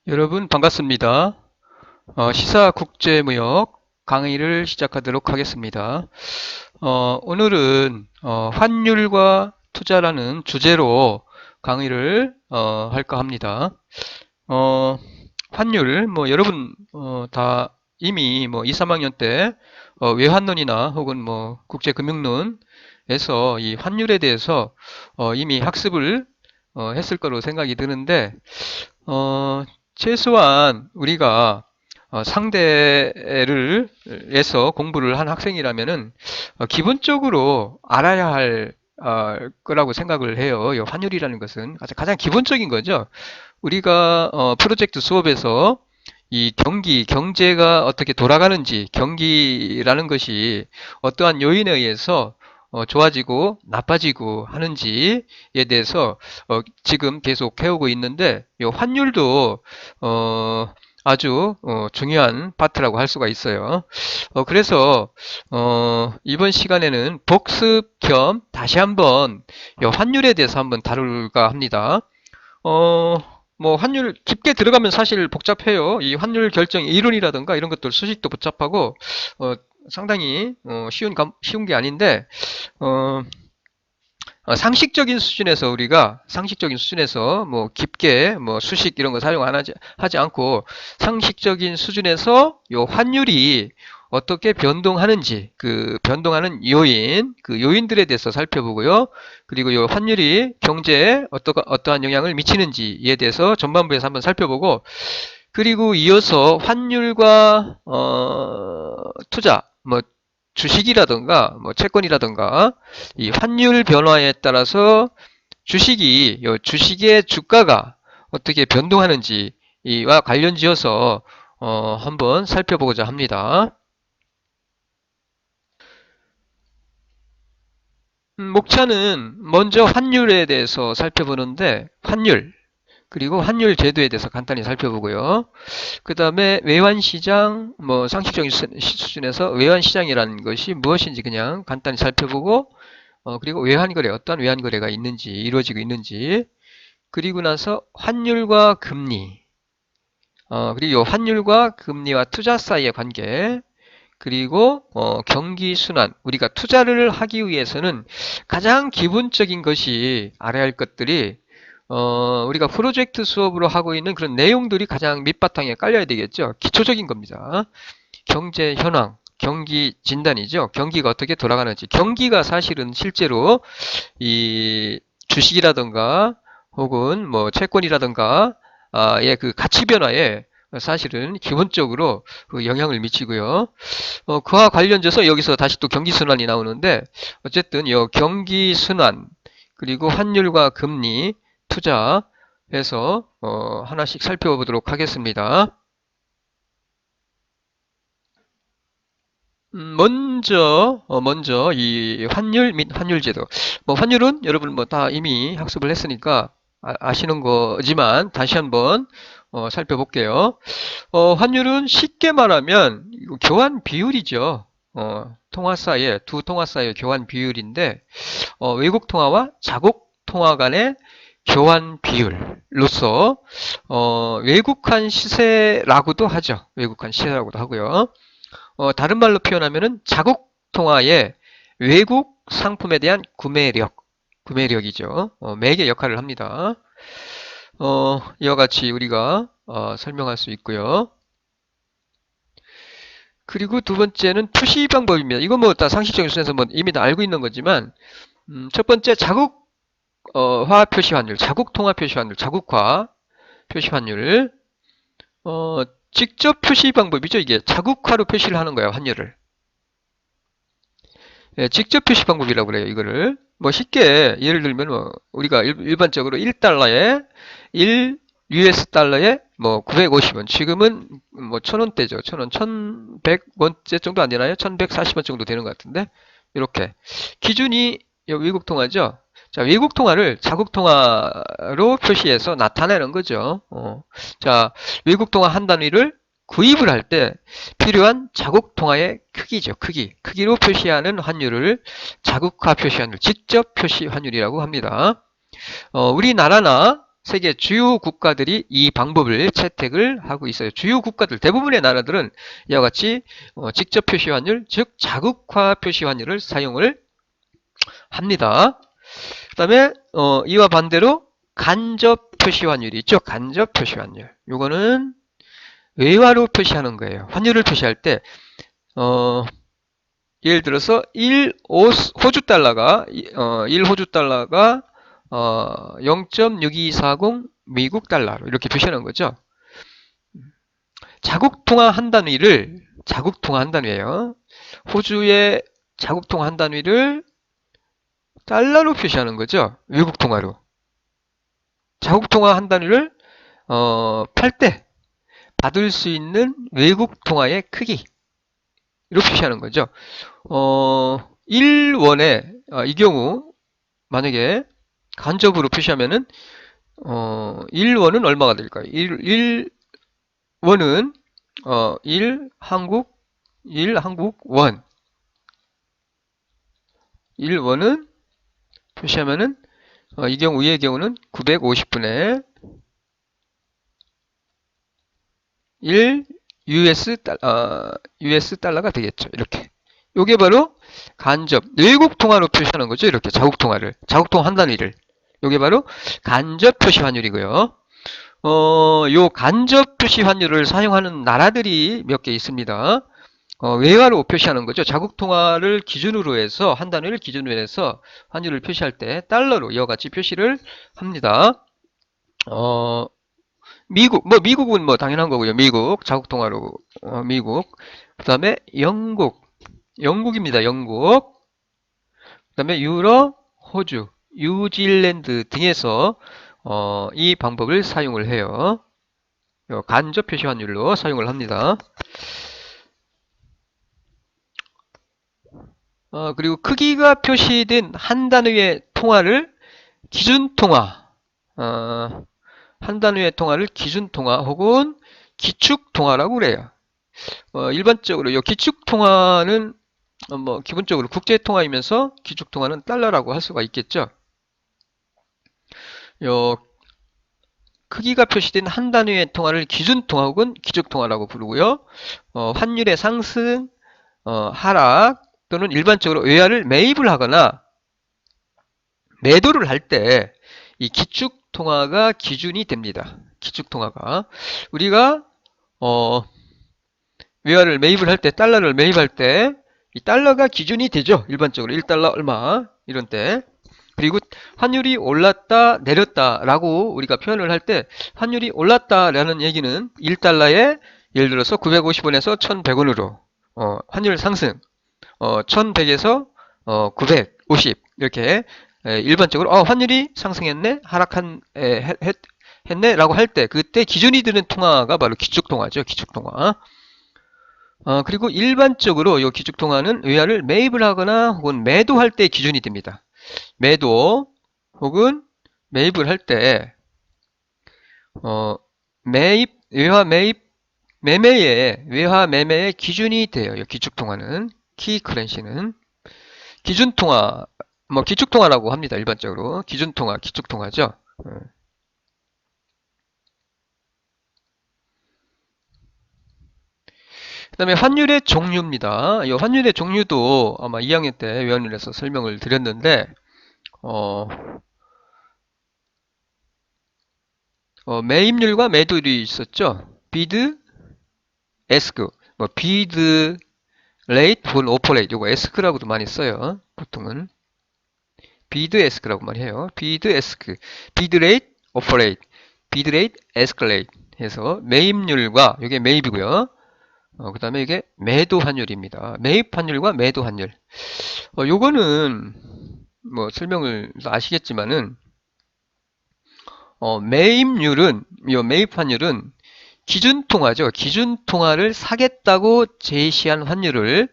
여러분 반갑습니다. 시사국제무역 강의를 시작하도록 하겠습니다. 오늘은 환율과 투자라는 주제로 강의를 할까 합니다. 환율 여러분 다 이미 2, 3학년 때 외환론이나 혹은 국제금융론에서 이 환율에 대해서 이미 학습을 했을 거로 생각이 드는데 어, 최소한 우리가 상대를 해서 공부를 한 학생이라면은 기본적으로 알아야 할 거라고 생각을 해요. 이 환율이라는 것은 가장 기본적인 거죠. 우리가 프로젝트 수업에서 이 경제가 어떻게 돌아가는지, 경기라는 것이 어떠한 요인에 의해서 좋아지고 나빠지고 하는지에 대해서 지금 계속 배우고 있는데, 이 환율도 아주 중요한 파트라고 할 수가 있어요. 그래서 이번 시간에는 복습 겸 다시 한번 이 환율에 대해서 한번 다룰까 합니다. 어, 환율 깊게 들어가면 사실 복잡해요. 이 환율 결정 이론이라든가 이런 것들 수식도 복잡하고, 어, 상당히, 쉬운 게 아닌데, 어, 상식적인 수준에서 깊게 수식 이런 거 사용 안 하지 않고 상식적인 수준에서 요 환율이 어떻게 변동하는지 그 변동하는 요인 그 요인들에 대해서 살펴보고요. 그리고 요 환율이 경제에 어떠한 영향을 미치는지에 대해서 전반부에서 한번 살펴보고, 그리고 이어서 환율과 투자 주식이라든가 채권이라든가 이 환율 변화에 따라서 주식의 주가가 어떻게 변동하는지와 관련지어서 한번 살펴보고자 합니다. 목차는 먼저 환율에 대해서 살펴보는데, 그리고 환율 제도에 대해서 간단히 살펴보고요. 그 다음에 외환시장, 상식적인 수준에서 외환시장이라는 것이 무엇인지 그냥 간단히 살펴보고, 그리고 외환거래, 어떤 외환거래가 있는지, 이루어지고 있는지, 그리고 나서 환율과 금리, 그리고 환율과 금리와 투자 사이의 관계, 그리고 경기 순환, 우리가 투자를 하기 위해서는 가장 기본적인 것이 알아야 할 것들이 우리가 프로젝트 수업으로 하고 있는 그런 내용들이 가장 밑바탕에 깔려야 되겠죠. 기초적인 겁니다. 경제 현황, 경기 진단이죠. 경기가 어떻게 돌아가는지. 경기가 사실은 실제로 이 주식이라든가 혹은 채권이라든가 의 그 가치 변화에 사실은 기본적으로 그 영향을 미치고요. 그와 관련돼서 여기서 다시 또 경기 순환이 나오는데, 어쨌든 이 경기 순환 그리고 환율과 금리 투자해서 하나씩 살펴보도록 하겠습니다. 먼저 이 환율 및 환율제도. 환율은 여러분 다 이미 학습을 했으니까 시는 거지만 다시 한번 살펴볼게요. 환율은 쉽게 말하면 이거 교환 비율이죠. 두 통화 사이의 교환 비율인데, 외국 통화와 자국 통화 간의 교환 비율로서 외국한 시세라고도 하죠. 외국한 시세라고도 하고요. 다른 말로 표현하면은 자국 통화의 외국 상품에 대한 구매력이죠. 매개 역할을 합니다. 이와 같이 우리가 설명할 수 있고요. 그리고 두 번째는 표시 방법입니다. 이건 다 상식적인 수준에서 이미 다 알고 있는 거지만, 첫 번째 자국화 표시 환율, 자국 통화 표시 환율, 자국화 표시 환율. 직접 표시 방법이죠. 이게 자국화로 표시를 하는 거야, 환율을. 예, 직접 표시 방법이라고 그래요, 이거를. 쉽게 예를 들면 우리가 일반적으로 1달러에 1 US 달러에 950원. 지금은 1000원대죠. 1000원, 1100원째 정도 안 되나요? 1140원 정도 되는 것 같은데. 이렇게 기준이 외국 통화죠. 자, 외국 통화를 자국 통화로 표시해서 나타내는 거죠. 자, 외국 통화 한 단위를 구입을 할 때 필요한 자국 통화의 크기죠. 크기로 표시하는 환율을 자국화 표시 환율, 직접 표시 환율이라고 합니다. 우리나라나 세계 주요 국가들이 이 방법을 채택을 하고 있어요. 주요 국가들, 대부분의 나라들은 이와 같이 직접 표시 환율, 즉 자국화 표시 환율을 사용을 합니다. 그 다음에 이와 반대로 간접 표시 환율이 있죠. 간접 표시 환율. 요거는 외화로 표시하는 거예요. 환율을 표시할 때 예를 들어서 1호주 달러가 1호주 달러가 0.6240 미국 달러로 이렇게 표시하는 거죠. 자국통화 한 단위를 자국통화 한 단위예요. 호주의 자국통화 한 단위를 달러로 표시하는 거죠. 외국 통화로. 자국통화 한 단위를 팔 때 받을 수 있는 외국 통화의 크기로 표시하는 거죠. 1원에 이 경우 만약에 간접으로 표시하면은 1원은 얼마가 될까요? 1원은 1 한국 원. 1원은 표시하면은 이 경우 위의 경우는 950분의 1 US 달러가 되겠죠. 이렇게. 요게 바로 간접 외국 통화로 표시하는 거죠. 이렇게 자국통화 한 단위를. 요게 바로 간접 표시 환율이고요. 요 간접 표시 환율을 사용하는 나라들이 몇 개 있습니다. 외화로 표시하는 거죠. 자국 통화를 기준으로 해서 한 단위를 기준으로 해서 환율을 표시할 때 달러로 이와 같이 표시를 합니다. 미국은 뭐 당연한 거고요. 미국 자국 통화로 미국. 그다음에 영국입니다. 영국. 그다음에 유럽, 호주, 뉴질랜드 등에서 이 방법을 사용을 해요. 간접 표시 환율로 사용을 합니다. 그리고 크기가 표시된 한 단위의 통화를 기준통화, 한 단위의 통화를 기준통화 혹은 기축통화라고 그래요. 일반적으로 이 기축통화는 뭐 기본적으로 국제통화이면서 기축통화는 달러라고 할 수가 있겠죠. 요 크기가 표시된 한 단위의 통화를 기준통화 혹은 기축통화라고 부르고요. 환율의 상승, 하락 또는 일반적으로 외화를 매입을 하거나 매도를 할 때 이 기축통화가 기준이 됩니다. 기축통화가 우리가 외화를 매입을 할 때 달러를 매입할 때 이 달러가 기준이 되죠. 일반적으로 1달러 얼마 이런 때. 그리고 환율이 올랐다 내렸다 라고 우리가 표현을 할 때 환율이 올랐다라는 얘기는 1달러에 예를 들어서 950원에서 1100원으로 환율 상승 1100에서 950 이렇게 일반적으로 환율이 상승했네 했네 라고 할 때 그때 기준이 되는 통화가 바로 기축통화죠. 기축통화. 그리고 일반적으로 이 기축통화는 외화를 매입을 하거나 혹은 매도할 때 기준이 됩니다. 매도 혹은 매입을 할 때 외화 매입 외화 매매의 기준이 돼요. 이 기축통화는 키커런시는 기준통화 뭐 기축통화라고 합니다. 일반적으로 기준통화 기축통화죠. 그 다음에 환율의 종류입니다. 이 환율의 종류도 아마 2학년 때 외환율에서 설명을 드렸는데 매입률과 매도율이 있었죠. 비드, 에스크, 뭐 비드, 레이트 혹은 오퍼 레이트 요거 에스크라고도 많이 써요. 보통은 비드 에스크라고 많이 해요. 비드 에스크, 비드 레이트, 오퍼 레이트, 비드 레이트, 에스크 레이트 해서 매입률과 이게 매입이고요. 그 다음에 이게 매도 환율입니다. 매입 환율과 매도 환율. 요거는 뭐 설명을 아시겠지만은 매입률은 이 매입 환율은 기준통화죠. 기준통화를 사겠다고 제시한 환율을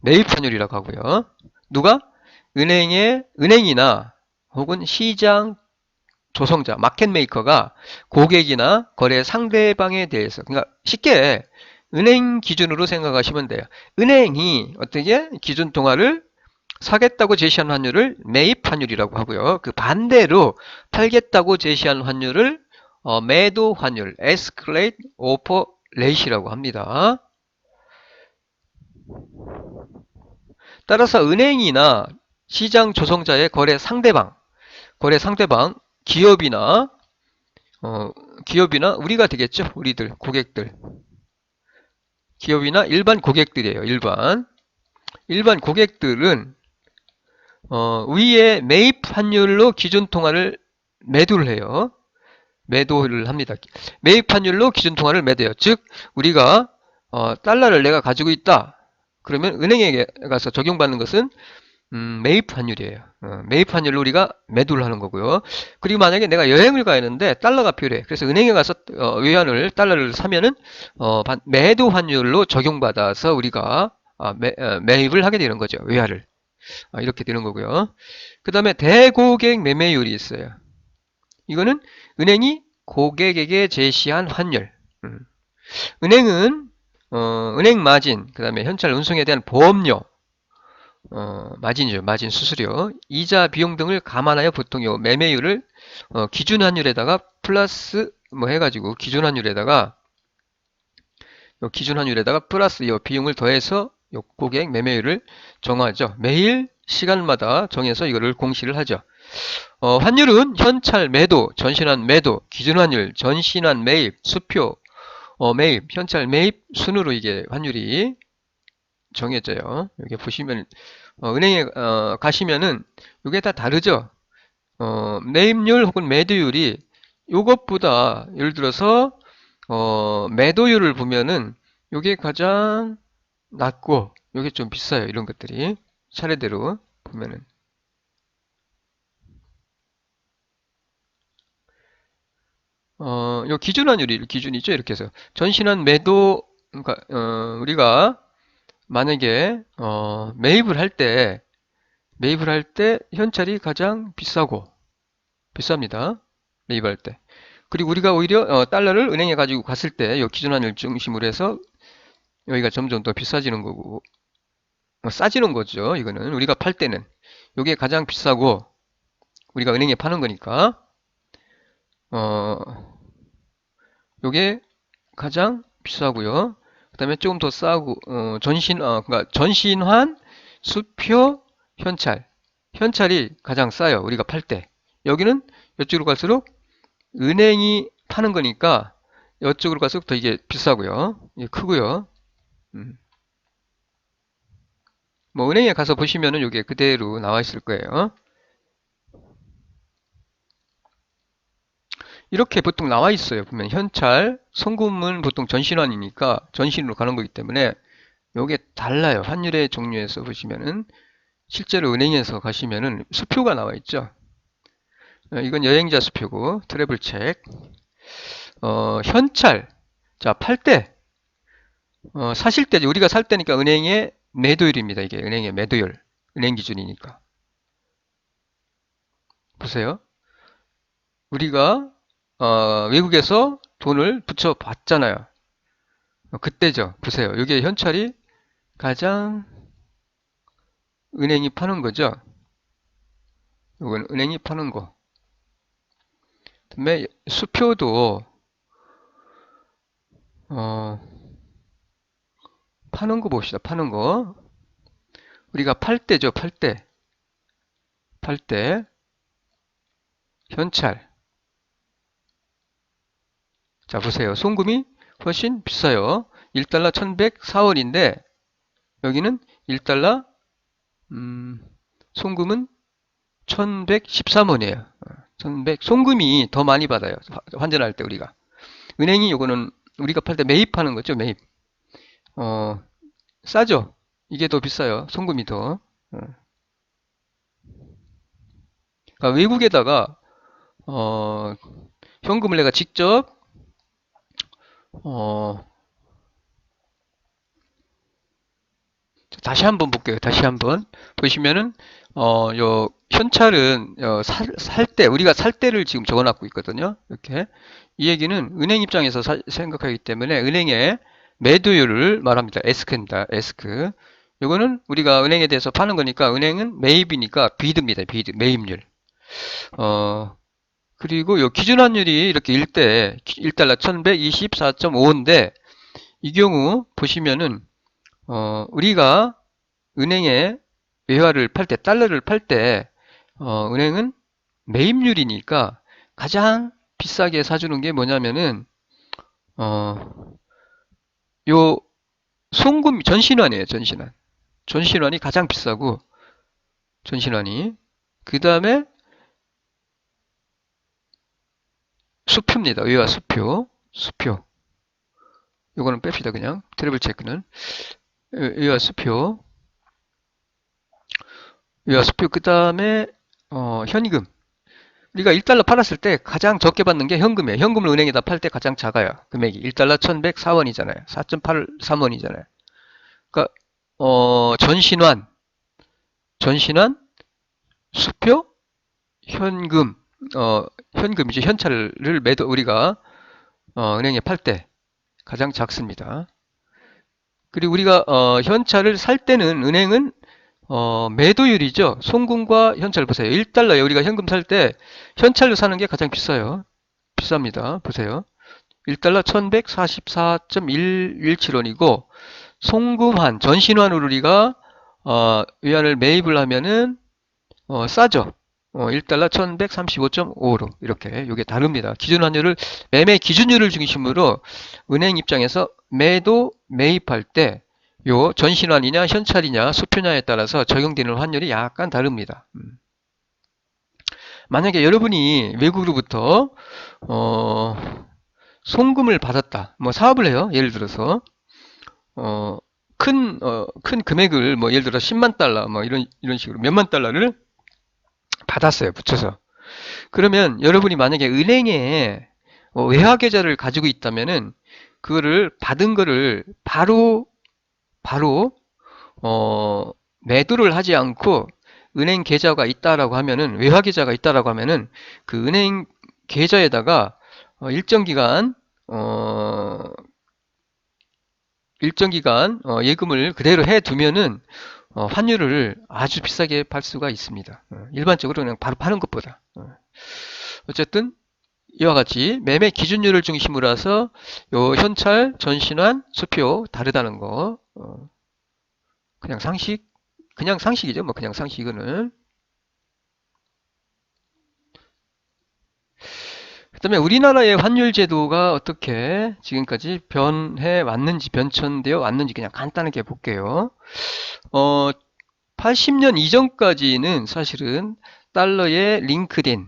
매입 환율이라고 하고요. 누가? 은행이나 혹은 시장 조성자, 마켓메이커가 고객이나 거래 상대방에 대해서 그러니까 쉽게 은행 기준으로 생각하시면 돼요. 은행이 어떻게 기준통화를 사겠다고 제시한 환율을 매입 환율이라고 하고요. 그 반대로 팔겠다고 제시한 환율을 매도 환율, escalate offer rate이라고 합니다. 따라서 은행이나 시장 조성자의 거래 상대방, 기업이나 기업이나 우리가 되겠죠. 우리들 고객들, 기업이나 일반 고객들이에요. 일반 고객들은 위에 매입 환율로 기준 통화를 매도를 해요. 매도를 합니다. 매입 환율로 기준 통화를 매도해요. 즉 우리가 달러를 내가 가지고 있다. 그러면 은행에 가서 적용받는 것은 매입 환율이에요. 매입 환율로 우리가 매도를 하는 거고요. 그리고 만약에 내가 여행을 가야 하는데 달러가 필요해. 그래서 은행에 가서 외환을 달러를 사면은 매도 환율로 적용받아서 우리가 매입을 하게 되는 거죠. 외화를. 이렇게 되는 거고요. 그 다음에 대고객 매매율이 있어요. 이거는 은행이 고객에게 제시한 환율. 은행은 은행 마진, 그 다음에 현찰 운송에 대한 보험료, 마진이죠. 마진 수수료, 이자 비용 등을 감안하여 보통 요 매매율을 기준 환율에다가 플러스 뭐 해가지고 기준 환율에다가 플러스 요 비용을 더해서 요 고객 매매율을 정하죠. 매일 시간마다 정해서 이거를 공시를 하죠. 환율은 현찰 매도, 전신환 매도, 기준환율, 전신환 매입, 수표 매입, 현찰 매입 순으로 이게 환율이 정해져요. 여기 보시면 은행에 가시면은 이게 다 다르죠. 매입률 혹은 매도율이 요것보다 예를 들어서 매도율을 보면은 요게 가장 낮고 요게 좀 비싸요. 이런 것들이 차례대로 보면은 요 기준환율이 기준이죠. 이렇게 해서 전신환 매도, 그러니까 우리가 만약에 매입을 할 때 현찰이 가장 비쌉니다. 매입할 때. 그리고 우리가 오히려 달러를 은행에 가지고 갔을 때 요 기준환율 중심으로 해서 여기가 점점 더 비싸지는 거고 싸지는 거죠. 이거는 우리가 팔 때는 요게 가장 비싸고 우리가 은행에 파는 거니까 요게 가장 비싸고요. 그 다음에 조금 더 싸고 그러니까 전신환, 수표, 현찰이 가장 싸요. 우리가 팔 때. 여기는 이쪽으로 갈수록 은행이 파는 거니까 이쪽으로 갈수록 더 이게 비싸고요. 이게 크고요. 뭐 은행에 가서 보시면은 이게 그대로 나와 있을 거예요. 이렇게 보통 나와 있어요. 보면 현찰, 송금은 보통 전신환이니까 전신으로 가는 거기 때문에 요게 달라요. 환율의 종류에서 보시면은 실제로 은행에서 가시면은 수표가 나와 있죠. 이건 여행자 수표고 트래블 책. 현찰. 자, 팔 때. 사실 때 우리가 살 때니까 은행의 매도율입니다. 이게 은행의 매도율. 은행 기준이니까. 보세요. 우리가 외국에서 돈을 붙여 봤잖아요. 그때죠. 보세요. 이게 현찰이 가장 은행이 파는 거죠. 이건 은행이 파는 거. 그다음에 수표도 파는 거 봅시다. 파는 거. 우리가 팔 때죠. 팔 때. 현찰. 자, 보세요. 송금이 훨씬 비싸요. 1달러 1104원인데 여기는 1달러 송금은 1113원이에요. 송금이 더 많이 받아요. 환전할 때 우리가. 은행이 요거는 우리가 팔 때 매입하는 거죠. 매입. 싸죠. 이게 더 비싸요. 송금이 더. 그러니까 외국에다가 현금을 내가 직접 다시 한번 볼게요. 다시 한번 보시면은 요 현찰은 살 때 우리가 살 때를 지금 적어놨고 있거든요. 이렇게 이 얘기는 은행 입장에서 생각하기 때문에 은행의 매도율을 말합니다. 에스크입니다. 에스크. 요거는 우리가 은행에 대해서 파는 거니까 은행은 매입이니까 비드입니다. 비드, 매입률. 그리고 요 기준 환율이 이렇게 1달러 1124.5인데 이 경우 보시면은 우리가 은행에 외화를 팔 때, 달러를 팔 때 은행은 매입률이니까 가장 비싸게 사주는 게 뭐냐면은 요 송금 전신환이에요. 전신환. 전신환이 가장 비싸고 전신환이 그 다음에 수표입니다. 외화 수표. 수표. 요거는 뺍시다. 그냥 트래블 체크는 외화 수표. 외화 수표 그 다음에 현금. 우리가 1달러 팔았을 때 가장 적게 받는 게 현금이에요. 현금을 은행에다 팔 때 가장 작아요. 금액이 1달러 1104원이잖아요. 4.83원이잖아요. 그러니까 전신환, 수표, 현금, 현금이죠. 현찰을 매도 우리가 은행에 팔 때 가장 작습니다. 그리고 우리가 현찰을 살 때는 은행은 매도율이죠. 송금과 현찰 보세요. 1달러에 우리가 현금 살 때 현찰로 사는 게 가장 비싸요. 비쌉니다. 보세요. 1달러 1144.117원이고 송금환, 전신환으로 우리가 위안을 매입을 하면은 싸죠. 1달러 1135.5로 이렇게 이게 다릅니다. 기준 환율을 매매 기준율을 중심으로 은행 입장에서 매입할 때 요 전신환이냐 현찰이냐 수표냐에 따라서 적용되는 환율이 약간 다릅니다. 만약에 여러분이 외국으로부터 송금을 받았다. 뭐 사업을 해요. 예를 들어서 큰 금액을 뭐 예를 들어 10만 달러 뭐 이런 식으로 몇만 달러를 받았어요. 붙여서. 그러면 여러분이 만약에 은행에 외화 계좌를 가지고 있다면은 그거를 받은 거를 바로 매도를 하지 않고 은행 계좌가 있다라고 하면은 외화 계좌가 있다라고 하면은 그 은행 계좌에다가 일정 기간 예금을 그대로 해두면은 환율을 아주 비싸게 팔 수가 있습니다. 일반적으로 그냥 바로 파는 것보다. 어쨌든 이와 같이 매매 기준율을 중심으로 해서 요 현찰, 전신환, 수표 다르다는 거 그냥 상식이죠. 뭐 그냥 상식은. 그 다음에 우리나라의 환율 제도가 어떻게 지금까지 변천되어 왔는지 그냥 간단하게 볼게요. 80년 이전까지는 사실은 달러에 링크된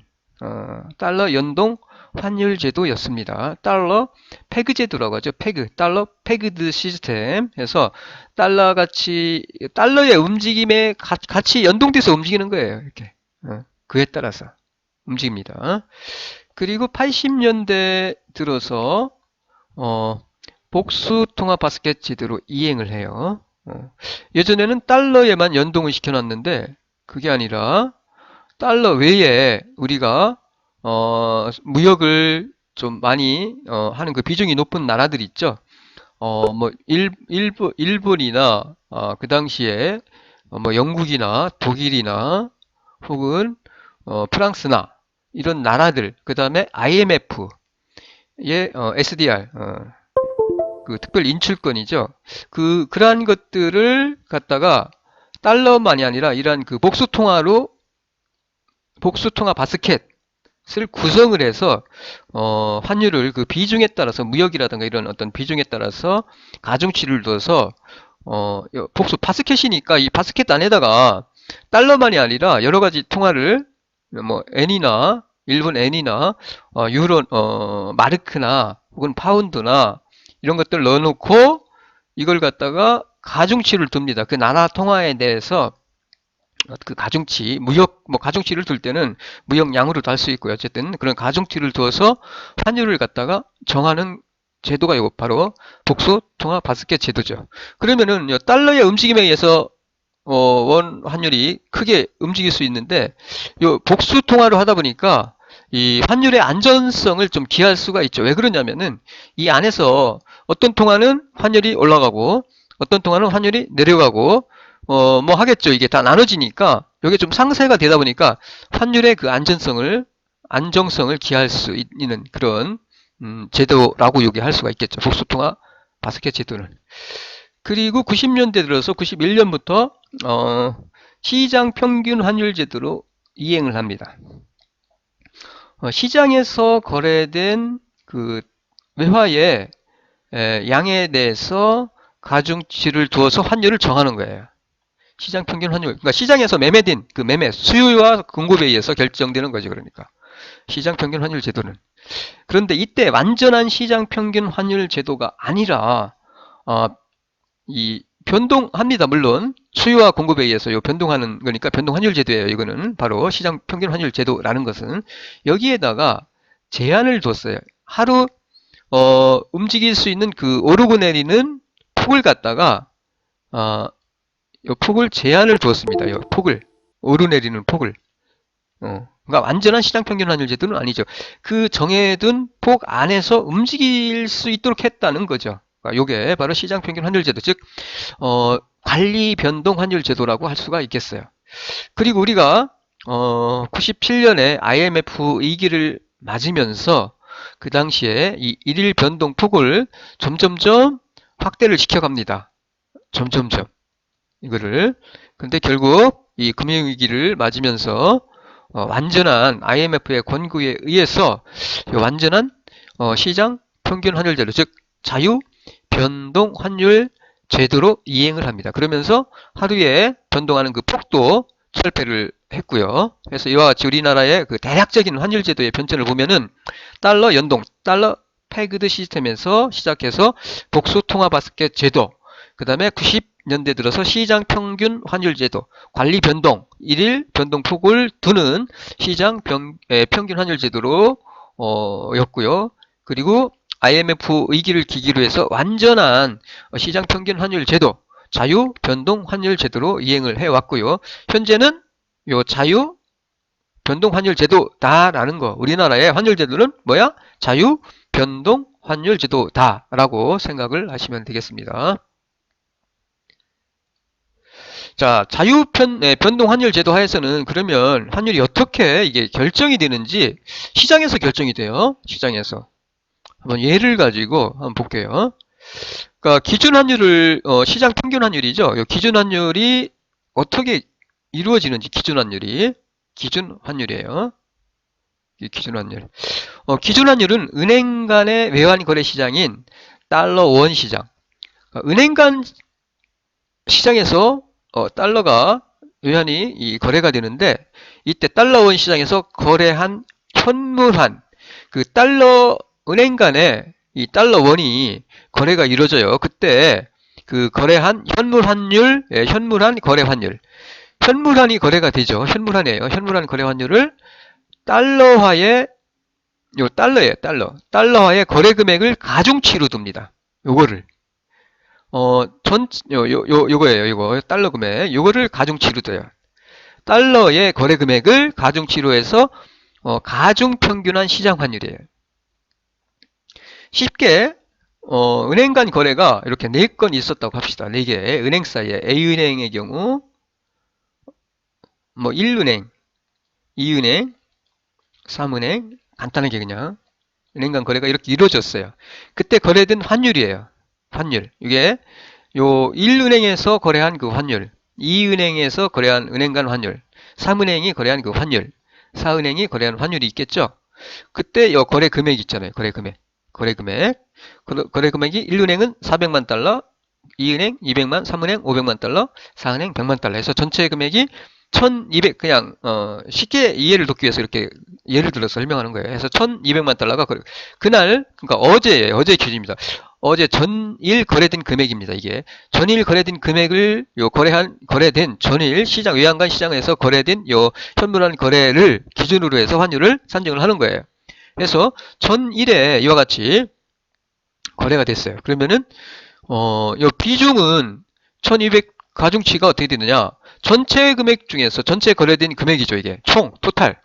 달러 연동 환율 제도였습니다. 달러 페그 제도라고 하죠. 달러 페그드 시스템 해서 달러의 움직임에 같이 연동돼서 움직이는 거예요. 이렇게 그에 따라서 움직입니다. 그리고 80년대 들어서 복수 통화 바스켓 제도로 이행을 해요. 예전에는 달러에만 연동을 시켜놨는데 그게 아니라 달러 외에 우리가 무역을 좀 많이 하는 그 비중이 높은 나라들 있죠. 뭐 일본이나 그 당시에 뭐 영국이나 독일이나 혹은 프랑스나 이런 나라들, 그 다음에 IMF의 SDR, 그 특별 인출권이죠. 그러한 것들을 갖다가 달러만이 아니라 이러한 그 복수통화 바스켓을 구성을 해서 환율을 그 비중에 따라서 무역이라든가 이런 어떤 비중에 따라서 가중치를 둬서 복수 바스켓이니까 이 바스켓 안에다가 달러만이 아니라 여러 가지 통화를 뭐 엔이나 일본 엔이나 유로 마르크나 혹은 파운드나 이런 것들 넣어놓고 이걸 갖다가 가중치를 둡니다. 그 나라 통화에 대해서 그 가중치 가중치를 둘 때는 무역량으로도 할 수 있고요. 어쨌든 그런 가중치를 두어서 환율을 갖다가 정하는 제도가 이거 바로 복수 통화 바스켓 제도죠. 그러면은 달러의 움직임에 의해서 원 환율이 크게 움직일 수 있는데 요 복수 통화로 하다 보니까 이 환율의 안전성을 좀 기할 수가 있죠. 왜 그러냐면은 이 안에서 어떤 통화는 환율이 올라가고 어떤 통화는 환율이 내려가고 뭐 하겠죠. 이게 다 나눠지니까, 이게 좀 상세가 되다 보니까 환율의 그 안정성을 기할 수 있는 그런, 제도라고 요구할 수가 있겠죠. 복수통화 바스켓 제도는. 그리고 90년대 들어서 91년부터, 시장 평균 환율 제도로 이행을 합니다. 시장에서 거래된 그 외화의 양에 대해서 가중치를 두어서 환율을 정하는 거예요. 시장 평균 환율. 그러니까 시장에서 매매된 그 매매, 수요와 공급에 의해서 결정되는 거죠. 그러니까. 시장 평균 환율 제도는. 그런데 이때 완전한 시장 평균 환율 제도가 아니라, 이 변동합니다. 물론 수요와 공급에 의해서 요 변동하는 거니까 변동 환율 제도예요. 이거는 바로 시장 평균 환율 제도라는 것은 여기에다가 제한을 뒀어요. 하루 움직일 수 있는 그 오르고 내리는 폭을 갖다가 요 폭을 제한을 두었습니다. 요 폭을 오르내리는 폭을. 그러니까 완전한 시장 평균 환율 제도는 아니죠. 그 정해둔 폭 안에서 움직일 수 있도록 했다는 거죠. 그러니까 요게 바로 시장 평균 환율 제도, 즉 관리 변동 환율 제도라고 할 수가 있겠어요. 그리고 우리가 97년에 IMF 위기를 맞으면서 그 당시에 이 일일 변동 폭을 점점점 확대를 시켜갑니다. 점점점 이거를. 근데 결국 이 금융위기를 맞으면서 완전한 IMF의 권고에 의해서 완전한 시장 평균 환율 제도, 즉 자유 변동 환율 제도로 이행을 합니다. 그러면서 하루에 변동하는 그 폭도 철폐를 했고요. 그래서 이와 같이 우리나라의 그 대략적인 환율 제도의 변천을 보면은 달러 연동, 달러 패그드 시스템에서 시작해서 복수 통화 바스켓 제도, 그 다음에 90년대 들어서 시장 평균 환율 제도, 관리 변동, 일일 변동 폭을 두는 시장 평균 환율 제도로 였고요. 그리고 IMF 위기를 계기로 해서 완전한 시장 평균 환율 제도, 자유 변동 환율 제도로 이행을 해왔고요. 현재는 요 자유 변동 환율 제도다라는 거, 우리나라의 환율 제도는 뭐야? 자유 변동 환율 제도다라고 생각을 하시면 되겠습니다. 자, 변동 환율 제도 하에서는 그러면 환율이 어떻게 이게 결정이 되는지 시장에서 결정이 돼요. 시장에서. 한번 예를 가지고 한번 볼게요. 그러니까 기준 환율을 시장 평균 환율이죠. 이 기준 환율이 어떻게 이루어지는지 기준 환율이에요. 기준 환율. 기준 환율은 은행 간의 외환 거래 시장인 달러 원 시장. 은행 간 시장에서 달러가 외환이 거래가 되는데, 이때 달러 원 시장에서 거래한 현물환, 그 달러 은행 간에 이 달러 원이 거래가 이루어져요. 그때 그 거래한 현물환 거래 환율, 현물환이 거래가 되죠. 현물환이에요. 현물환 거래 환율을 달러화의 달러화의 거래 금액을 가중치로 둡니다. 요거를 요거예요. 요거 달러 금액, 요거를 가중치로 둬요. 달러의 거래 금액을 가중치로 해서 가중 평균한 시장 환율이에요. 쉽게 은행 간 거래가 이렇게 4건 있었다고 합시다. 4개 은행 사이에, A은행의 경우 뭐 1은행, 2은행, 3은행, 간단하게 그냥 은행 간 거래가 이렇게 이루어졌어요. 그때 거래된 환율이에요. 환율. 이게 요 1은행에서 거래한 그 환율, 2은행에서 거래한 은행 간 환율, 3은행이 거래한 그 환율, 4은행이 거래한 환율이 있겠죠. 그때 요 거래 금액 있잖아요. 거래 금액이 1은행은 400만 달러, 2은행 200만, 3은행 500만 달러, 4은행 100만 달러 해서 전체 금액이 1200, 그냥 쉽게 이해를 돕기 위해서 이렇게 예를 들어서 설명하는 거예요. 해서 1200만 달러가 그날, 그러니까 어제 기준입니다. 어제 전일 거래된 금액입니다. 이게 전일 거래된 금액을 거래된 전일 시장, 외환간 시장에서 거래된 요 현물환 거래를 기준으로 해서 환율을 산정을 하는 거예요. 그래서 전일에 이와 같이 거래가 됐어요. 그러면은 요 비중은 1200 가중치가 어떻게 되느냐? 전체 금액 중에서 전체 거래된 금액이죠. 이게 총 토탈.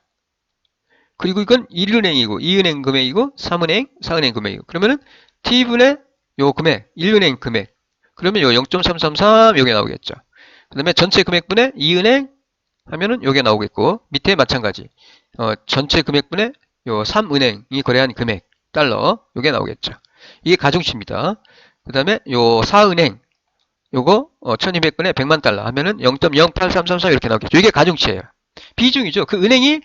그리고 이건 1은행이고 2은행 금액이고 3은행, 4은행 금액이고, 그러면은 T분의 요 금액, 1은행 금액, 그러면 요 0.333 요게 나오겠죠. 그 다음에 전체 금액분의 이은행 하면은 요게 나오겠고, 밑에 마찬가지. 전체 금액분의 요 3은행이 거래한 금액, 달러, 요게 나오겠죠. 이게 가중치입니다. 그 다음에 요 4은행, 요거 1200분의 100만 달러 하면은 0.08334 이렇게 나오겠죠. 이게 가중치예요. 비중이죠. 그 은행이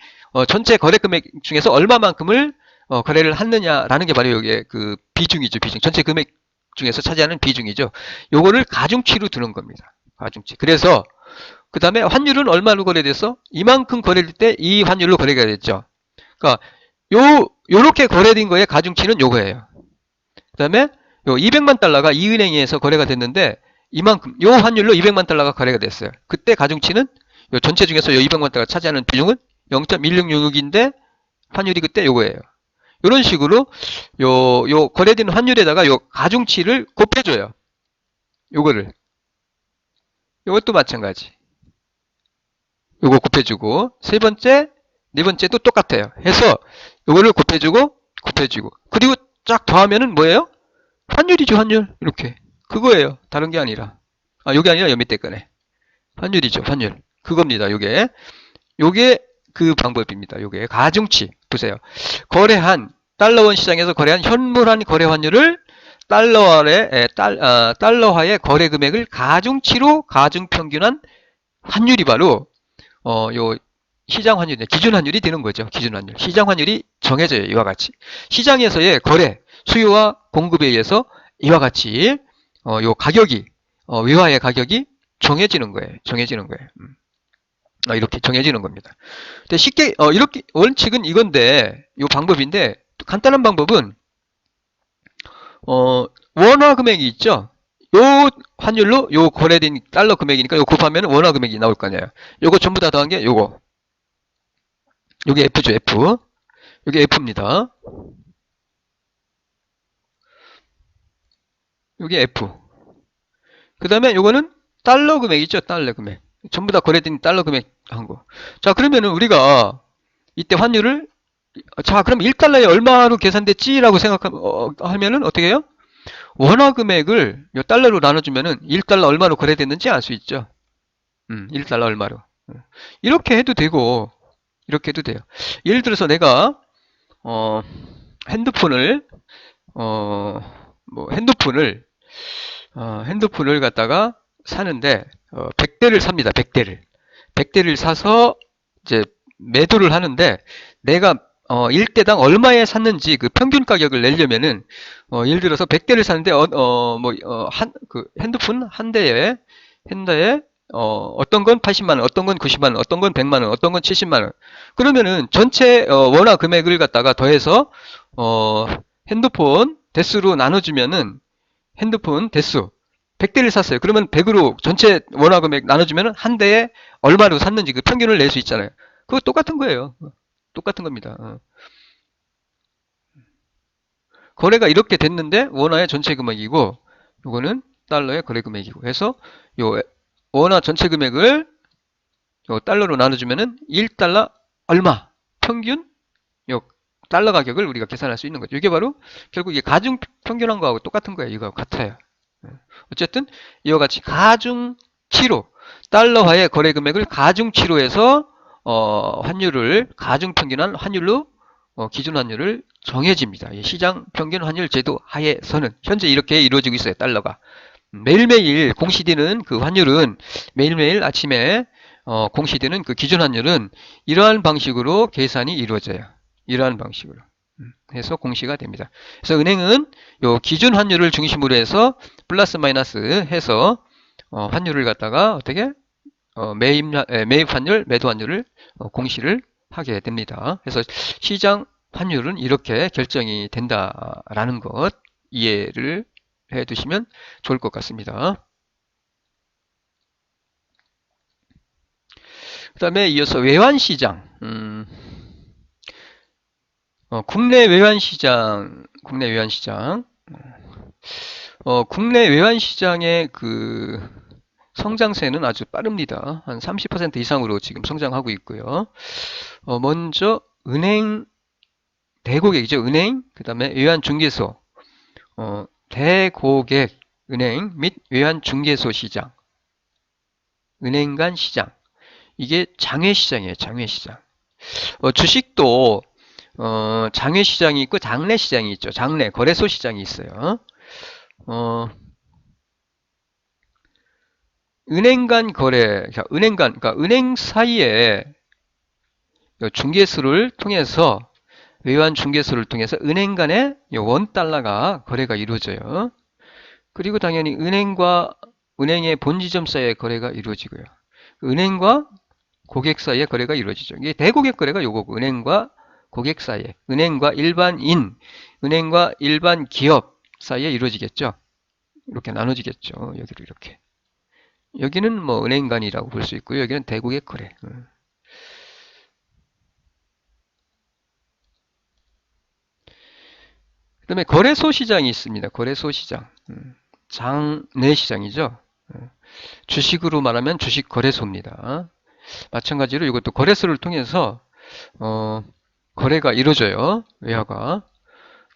전체 거래 금액 중에서 얼마만큼을 거래를 했느냐라는 게 바로 여기에 그 비중이죠. 비중. 전체 금액 중에서 차지하는 비중이죠. 요거를 가중치로 두는 겁니다. 가중치. 그래서 그 다음에 환율은 얼마로 거래돼서 이만큼 거래될 때 이 환율로 거래가 됐죠. 그러니까 요렇게 거래된 거의 가중치는 요거예요. 그 다음에 요 200만 달러가 이 은행에서 거래가 됐는데 이만큼 요 환율로 200만 달러가 거래가 됐어요. 그때 가중치는 요 전체 중에서 요 200만 달러가 차지하는 비중은 0.1666인데 환율이 그때 요거예요. 이런 식으로 요 거래된 환율에다가 요 가중치를 곱해줘요. 요거를. 요것도 마찬가지. 요거 곱해주고 세 번째, 네 번째도 똑같아요. 해서 요거를 곱해주고 그리고 쫙 더하면은 뭐예요? 환율이죠, 환율. 이렇게. 그거예요. 다른 게 아니라. 요게 아니라 여 밑에 거네. 환율이죠, 환율. 그겁니다, 요게. 요게 그 방법입니다. 요게 가중치. 보세요. 거래한 달러원 시장에서 거래한 현물한 거래 환율을 달러화의 거래 금액을 가중치로 가중평균한 환율이 바로 요 시장 환율, 기준 환율이 되는 거죠. 기준 환율. 시장 환율이 정해져요. 이와 같이. 시장에서의 거래, 수요와 공급에 의해서 이와 같이 요 가격이 외화의 가격이 정해지는 거예요. 정해지는 거예요. 이렇게 정해지는 겁니다. 근데 쉽게 이렇게 원칙은 이건데 요 방법인데 간단한 방법은 원화 금액이 있죠. 요 환율로 요 거래된 달러 금액이니까 요 곱하면 원화 금액이 나올 거 아니에요. 요거 전부 다 더한 게 요거. 요게 F죠, F. 요게 F입니다. 요게 F. 그 다음에 요거는 달러 금액이죠, 달러 금액. 전부 다 거래된 달러 금액 한 거. 자, 그러면은 우리가 이때 환율을 자, 그럼 1달러에 얼마로 계산됐지라고 생각하면은 어떻게 해요? 원화 금액을 요 달러로 나눠주면은 1달러 얼마로 거래됐는지 알 수 있죠. 1달러 얼마로. 이렇게 해도 되고, 이렇게 해도 돼요. 예를 들어서 내가, 핸드폰을, 핸드폰을 갖다가 사는데, 100대를 삽니다. 100대를. 100대를 사서, 이제, 매도를 하는데, 내가, 1대당 얼마에 샀는지 그 평균 가격을 내려면은, 예를 들어서 100대를 사는데, 핸드폰 한 대에, 어떤 건 80만원, 어떤 건 90만원, 어떤 건 100만원, 어떤 건 70만원. 그러면은 전체, 원화 금액을 갖다가 더해서, 핸드폰 대수로 나눠주면은, 핸드폰 대수, 100대를 샀어요. 그러면 100으로 전체 원화 금액 나눠주면은 한 대에 얼마로 샀는지 그 평균을 낼 수 있잖아요. 그거 똑같은 거예요. 똑같은 겁니다. 거래가 이렇게 됐는데 원화의 전체 금액이고 요거는 달러의 거래 금액이고 해서 요 원화 전체 금액을 요 달러로 나눠주면은 1달러 얼마 평균 요 달러 가격을 우리가 계산할 수 있는 거죠. 이게 바로 결국 이게 가중 평균한 거하고 똑같은 거예요. 이거 같아요. 어쨌든 이와 같이 가중치로 달러화의 거래 금액을 가중치로 해서 환율을 가중평균한 환율로 기준 환율을 정해집니다. 시장 평균 환율 제도 하에서는 현재 이렇게 이루어지고 있어요. 달러가 매일매일 공시되는 그 환율은 매일매일 아침에 공시되는 그 기준 환율은 이러한 방식으로 계산이 이루어져요. 이러한 방식으로 해서 공시가 됩니다. 그래서 은행은 요 기준 환율을 중심으로 해서 플러스 마이너스 해서 환율을 갖다가 어떻게 매입 환율, 매도 환율을 공시를 하게 됩니다. 그래서 시장 환율은 이렇게 결정이 된다라는 것 이해를 해 두시면 좋을 것 같습니다. 그 다음에 이어서 외환시장. 국내 외환시장, 국내 외환시장의 그 성장세는 아주 빠릅니다. 한 30% 이상으로 지금 성장하고 있고요. 먼저 은행, 대고객이죠. 은행, 그 다음에 외환중개소, 대고객 은행 및 외환중개소 시장. 은행 간 시장. 이게 장외시장이에요. 장외시장. 주식도 장외시장이 있고 장내시장이 있죠. 장내 거래소 시장이 있어요. 은행 간 거래, 그러니까 은행 사이에 중개소를 통해서 외환 중개소를 통해서 은행 간에 원달러가 거래가 이루어져요. 그리고 당연히 은행의 본지점 사이의 거래가 이루어지고요. 은행과 고객 사이의 거래가 이루어지죠. 이게 대고객 거래가 요거고, 은행과 고객 사이에, 은행과 일반인, 은행과 일반 기업 사이에 이루어지겠죠. 이렇게 나눠지겠죠. 여기로 이렇게. 여기는 뭐 은행 간이라고 볼 수 있고요. 여기는 대고객 거래. 그 다음에 거래소 시장이 있습니다. 거래소 시장. 장내 시장이죠. 주식으로 말하면 주식 거래소입니다. 마찬가지로 이것도 거래소를 통해서 거래가 이루어져요. 외화가.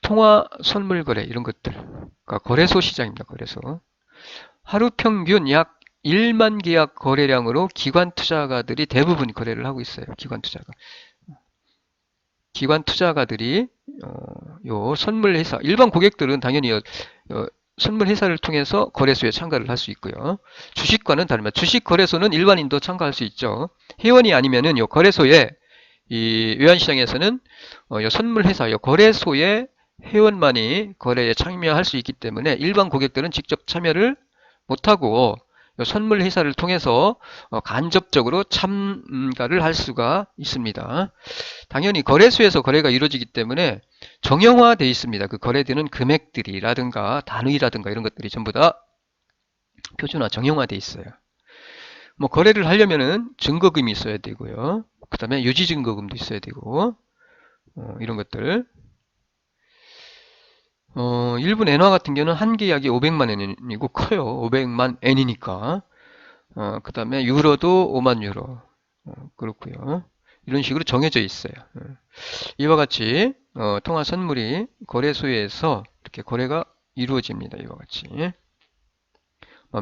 통화, 선물 거래 이런 것들. 그러니까 거래소 시장입니다. 거래소. 하루 평균 약 1만 계약 거래량으로 기관 투자가들이 대부분 거래를 하고 있어요. 기관 투자가들이 요 선물 회사, 일반 고객들은 당연히 선물 회사를 통해서 거래소에 참가를 할 수 있고요. 주식과는 다릅니다. 주식 거래소는 일반인도 참가할 수 있죠. 회원이 아니면은 요 거래소에 이 외환시장에서는 요 선물 회사, 요 거래소에 회원만이 거래에 참여할 수 있기 때문에 일반 고객들은 직접 참여를 못하고 선물 회사를 통해서 간접적으로 참가를 할 수가 있습니다. 당연히 거래소에서 거래가 이루어지기 때문에 정형화되어 있습니다. 그 거래되는 금액들이라든가 단위라든가 이런 것들이 전부 다 표준화, 정형화되어 있어요. 뭐 거래를 하려면은 증거금이 있어야 되고요. 그 다음에 유지증거금도 있어야 되고 이런 것들. 일본 엔화 같은 경우는 한 계약이 500만 엔이고 커요. 500만 엔이니까. 그 다음에 유로도 5만 유로. 그렇고요. 이런 식으로 정해져 있어요. 이와 같이 통화 선물이 거래소에서 이렇게 거래가 이루어집니다. 이와 같이.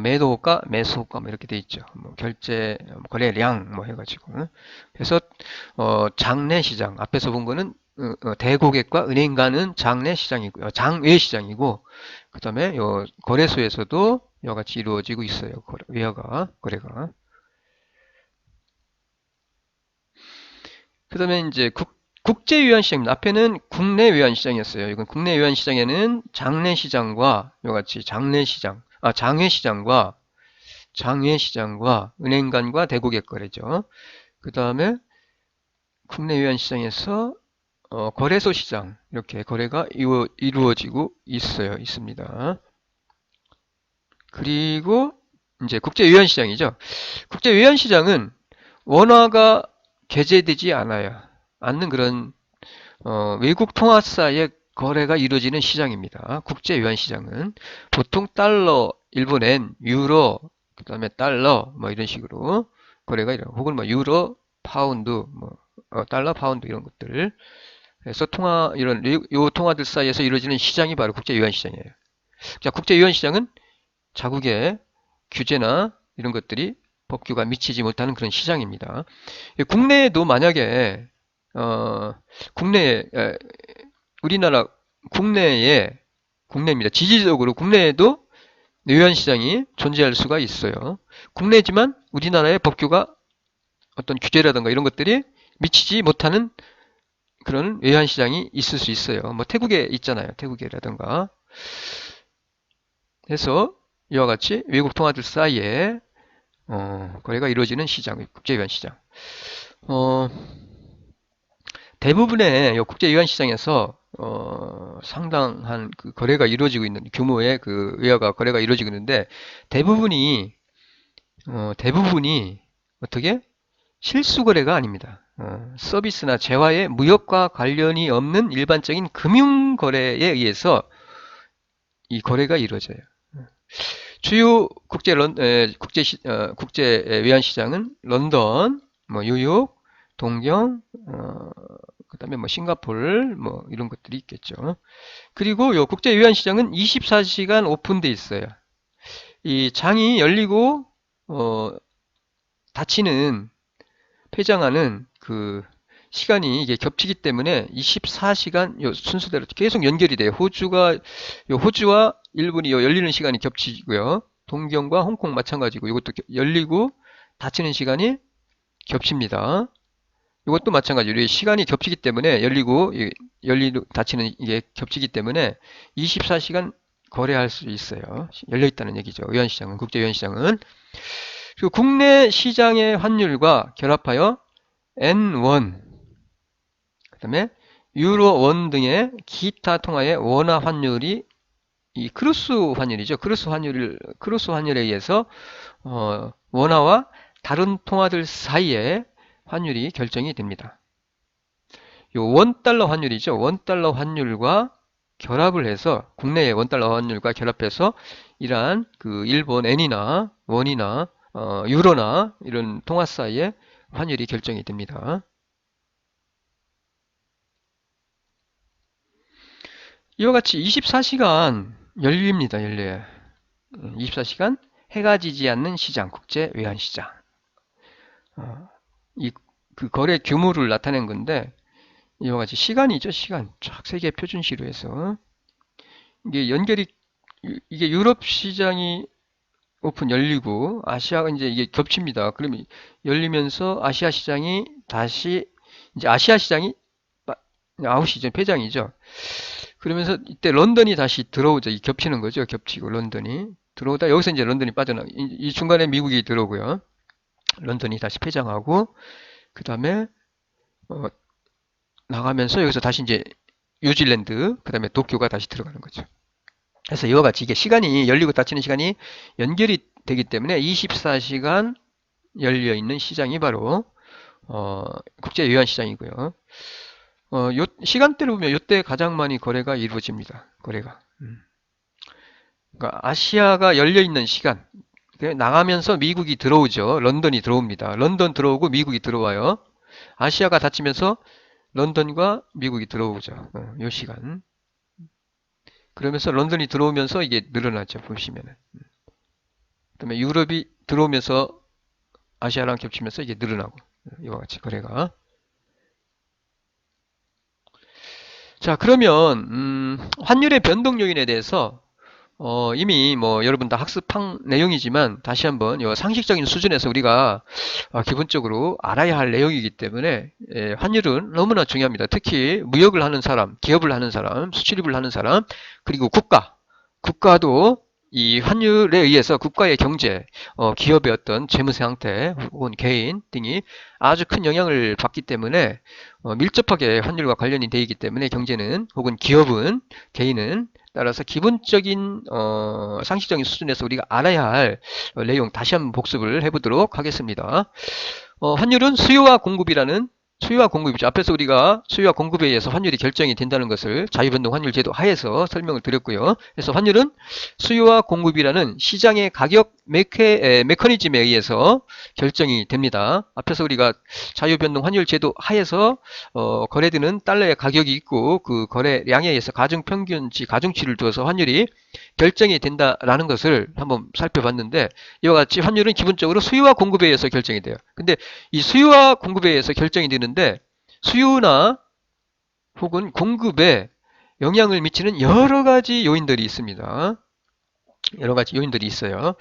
매도 호가, 매수 호가 뭐 이렇게 돼 있죠. 뭐 결제, 거래량 뭐 해가지고. 그래서 장내 시장 앞에서 본 거는 대고객과 은행 간은 장내 시장이고요. 장외 시장이고 그 다음에 요 거래소에서도 이와 같이 이루어지고 있어요. 거래가. 그 다음에 이제 국제 외환 시장입니다. 앞에는 국내 외환 시장이었어요. 이건 국내 외환 시장에는 장내 시장과 이와 같이 장외 시장과 은행 간과 대고객 거래죠. 그 다음에 국내 외환 시장에서 거래소 시장 이렇게 거래가 이루어지고 있습니다. 그리고 이제 국제 외환 시장이죠. 국제 외환 시장은 원화가 개재되지 않는 그런 외국 통화사의 거래가 이루어지는 시장입니다. 국제 외환 시장은 보통 달러, 일본엔, 유로, 그 다음에 달러 뭐 이런 식으로 거래가 이루어지고 혹은 뭐 유로, 파운드, 뭐 달러, 파운드 이런 것들 그래서 요 통화들 사이에서 이루어지는 시장이 바로 국제 외환 시장이에요. 자, 국제 외환 시장은 자국의 규제나 이런 것들이 법규가 미치지 못하는 그런 시장입니다. 국내에도 만약에 우리나라 국내입니다. 지지적으로 국내에도 외환 시장이 존재할 수가 있어요. 국내지만 우리나라의 법규가 어떤 규제라든가 이런 것들이 미치지 못하는 그런 외환 시장이 있을 수 있어요. 뭐 태국에 있잖아요. 태국이라든가. 해서 이와 같이 외국 통화들 사이에 거래가 이루어지는 시장, 국제 외환 시장. 대부분의 국제 외환 시장에서 상당한 그 거래가 이루어지고 있는 규모의 그 외화가 거래가 이루어지고 있는데 대부분이 어떻게 실수 거래가 아닙니다. 서비스나 재화의 무역과 관련이 없는 일반적인 금융 거래에 의해서 이 거래가 이루어져요. 주요 국제 외환 시장은 런던, 뭐 뉴욕, 동경, 그다음에 뭐 싱가포르 뭐 이런 것들이 있겠죠. 그리고 요 국제 외환 시장은 24시간 오픈돼 있어요. 이 장이 열리고 닫히는 폐장하는 그 시간이 이게 겹치기 때문에 24시간 요 순서대로 계속 연결이 돼요. 호주와 일본이 요 열리는 시간이 겹치고요. 동경과 홍콩 마찬가지고 이것도 열리고 닫히는 시간이 겹칩니다. 이것도 마찬가지로 시간이 겹치기 때문에 열리고 닫히는 이게 겹치기 때문에 24시간 거래할 수 있어요. 열려 있다는 얘기죠. 외환시장은, 국제외환시장은. 그리고 국내 시장의 환율과 결합하여 N1, 그 다음에 유로, 원 등의 기타 통화의 원화 환율이 이 크로스 환율이죠. 크로스 환율에 의해서 원화와 다른 통화들 사이에 환율이 결정이 됩니다. 요 원달러 환율이죠. 원달러 환율과 결합을 해서 국내의 원달러 환율과 결합해서 이러한 그 일본 엔이나 원이나 유로나 이런 통화 사이에 환율이 결정이 됩니다. 이와 같이 24시간 열립니다. 열려요. 24시간 해가 지지 않는 시장, 국제 외환시장. 그 거래 규모를 나타낸 건데 이와 같이 시간이죠. 시간. 쫙 세계 표준시로 해서 이게 이게 유럽 시장이 오픈 열리고 아시아가 이제 이게 겹칩니다. 그러면 열리면서 아시아 시장이 다시 이제 아시아 시장이 아웃이죠. 폐장이죠. 그러면서 이때 런던이 다시 들어오죠. 이 겹치는 거죠. 겹치고 런던이 들어오다 여기서 이제 런던이 이 중간에 미국이 들어오고요. 런던이 다시 폐장하고 그 다음에 나가면서 여기서 다시 이제 뉴질랜드 그 다음에 도쿄가 다시 들어가는 거죠. 그래서 이와 같이 이게 시간이 열리고 닫히는 시간이 연결이 되기 때문에 24시간 열려 있는 시장이 바로 국제 외환 시장이고요. 요 시간대로 보면 이때 가장 많이 거래가 이루어집니다. 거래가. 그러니까 아시아가 열려 있는 시간. 나가면서 미국이 들어오죠. 런던이 들어옵니다. 런던 들어오고 미국이 들어와요. 아시아가 닫히면서 런던과 미국이 들어오죠. 요 시간. 그러면서 런던이 들어오면서 이게 늘어나죠. 보시면은. 그다음에 유럽이 들어오면서 아시아랑 겹치면서 이게 늘어나고 이와 같이 거래가. 자, 그러면 환율의 변동 요인에 대해서 이미 뭐 여러분 다 학습한 내용이지만 다시 한번 이 상식적인 수준에서 우리가 기본적으로 알아야 할 내용이기 때문에 환율은 너무나 중요합니다. 특히 무역을 하는 사람, 기업을 하는 사람, 수출입을 하는 사람, 그리고 국가도 이 환율에 의해서 국가의 경제, 기업의 어떤 재무세 상태 혹은 개인 등이 아주 큰 영향을 받기 때문에 밀접하게 환율과 관련이 되어 있기 때문에 경제는 혹은 기업은 개인은 따라서 기본적인 상식적인 수준에서 우리가 알아야 할 내용 다시 한번 복습을 해보도록 하겠습니다. 환율은 수요와 공급이죠. 앞에서 우리가 수요와 공급에 의해서 환율이 결정이 된다는 것을 자유변동 환율 제도 하에서 설명을 드렸고요. 그래서 환율은 수요와 공급이라는 시장의 가격 메커니즘에 의해서 결정이 됩니다. 앞에서 우리가 자유변동 환율 제도 하에서 거래되는 달러의 가격이 있고 그 거래량에 의해서 가중치를 두어서 환율이 결정이 된다라는 것을 한번 살펴봤는데 이와 같이 환율은 기본적으로 수요와 공급에 의해서 결정이 돼요. 근데 이 수요와 공급에 의해서 결정이 되는데 수요나 혹은 공급에 영향을 미치는 여러 가지 요인들이 있습니다. 여러 가지 요인들이 있어요.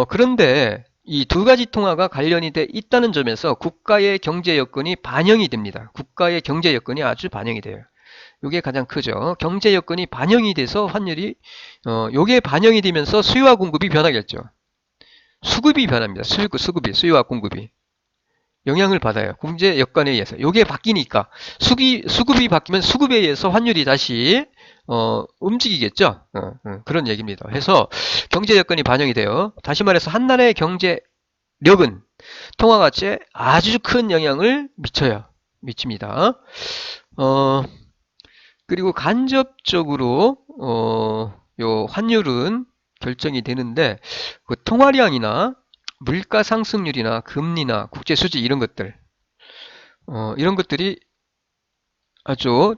그런데 이 두 가지 통화가 관련이 돼 있다는 점에서 국가의 경제 여건이 반영이 됩니다. 국가의 경제 여건이 아주 반영이 돼요. 이게 가장 크죠. 경제 여건이 반영이 돼서 환율이 요게 반영이 되면서 수요와 공급이 변하겠죠. 수급이 변합니다. 수요와 공급이 영향을 받아요. 경제 여건에 의해서. 요게 바뀌니까 수급이 바뀌면 수급에 의해서 환율이 다시 움직이겠죠. 그런 얘기입니다. 해서 경제 여건이 반영이 돼요. 다시 말해서 한 나라의 경제력은 통화 가치에 아주 큰 영향을 미칩니다. 그리고 간접적으로 요 환율은 결정이 되는데 그 통화량이나 물가 상승률이나 금리나 국제 수지 이런 것들이 아주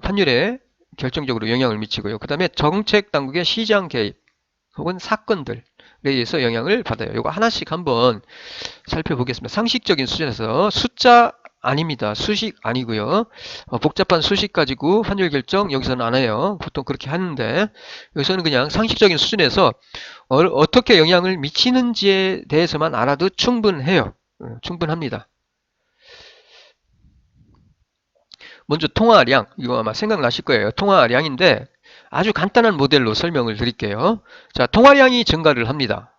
환율에 결정적으로 영향을 미치고요. 그 다음에 정책 당국의 시장 개입 혹은 사건들 의해서 영향을 받아요. 이거 하나씩 한번 살펴보겠습니다. 상식적인 수준에서 숫자 아닙니다. 수식 아니고요. 복잡한 수식 가지고 환율 결정 여기서는 안 해요. 보통 그렇게 하는데 여기서는 그냥 상식적인 수준에서 어떻게 영향을 미치는지에 대해서만 알아도 충분해요. 충분합니다. 먼저 통화량, 이거 아마 생각나실 거예요. 통화량인데 아주 간단한 모델로 설명을 드릴게요. 자, 통화량이 증가를 합니다.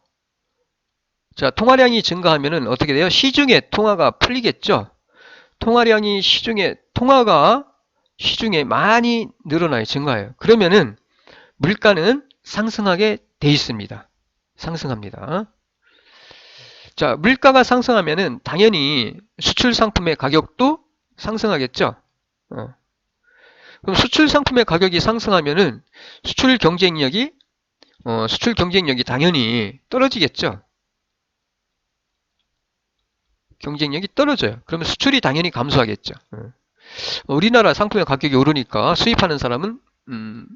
자, 통화량이 증가하면은 어떻게 돼요? 시중에 통화가 풀리겠죠? 통화가 시중에 많이 늘어나요. 증가해요. 그러면은 물가는 상승하게 돼 있습니다. 상승합니다. 자, 물가가 상승하면은 당연히 수출 상품의 가격도 상승하겠죠? 어. 그럼 수출 상품의 가격이 상승하면은 수출 경쟁력이 당연히 떨어지겠죠? 경쟁력이 떨어져요. 그러면 수출이 당연히 감소하겠죠. 우리나라 상품의 가격이 오르니까 수입하는 사람은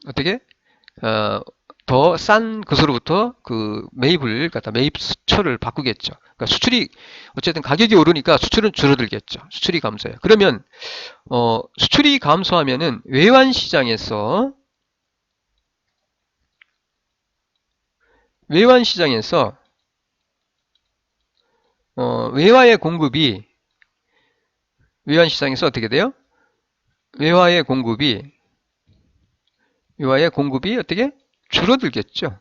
어떻게 더 싼 것으로부터 그 매입을 갖다 매입 수처를 바꾸겠죠. 그러니까 수출이 어쨌든 가격이 오르니까 수출은 줄어들겠죠. 수출이 감소해요. 그러면 수출이 감소하면은 외환 시장에서 외화의 공급이 외환 시장에서 어떻게 돼요? 외화의 공급이 어떻게 줄어들겠죠.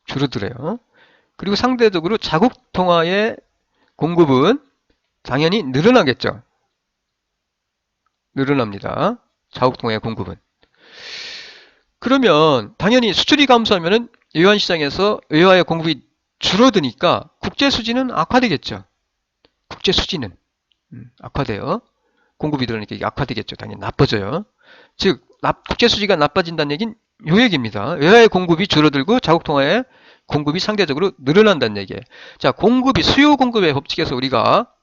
줄어들어요. 그리고 상대적으로 자국 통화의 공급은 당연히 늘어나겠죠. 늘어납니다. 자국 통화의 공급은. 그러면 당연히 수출이 감소하면은 외환 시장에서 외화의 공급이 줄어드니까 국제 수지는 악화되겠죠. 국제 수지는 악화돼요. 공급이 늘어나니까 이게 악화되겠죠. 당연히 나빠져요. 즉 국제 수지가 나빠진다는 얘기는 요 얘기입니다. 외화의 공급이 줄어들고 자국 통화의 공급이 상대적으로 늘어난다는 얘기예요. 자, 수요 공급의 법칙에서 우리가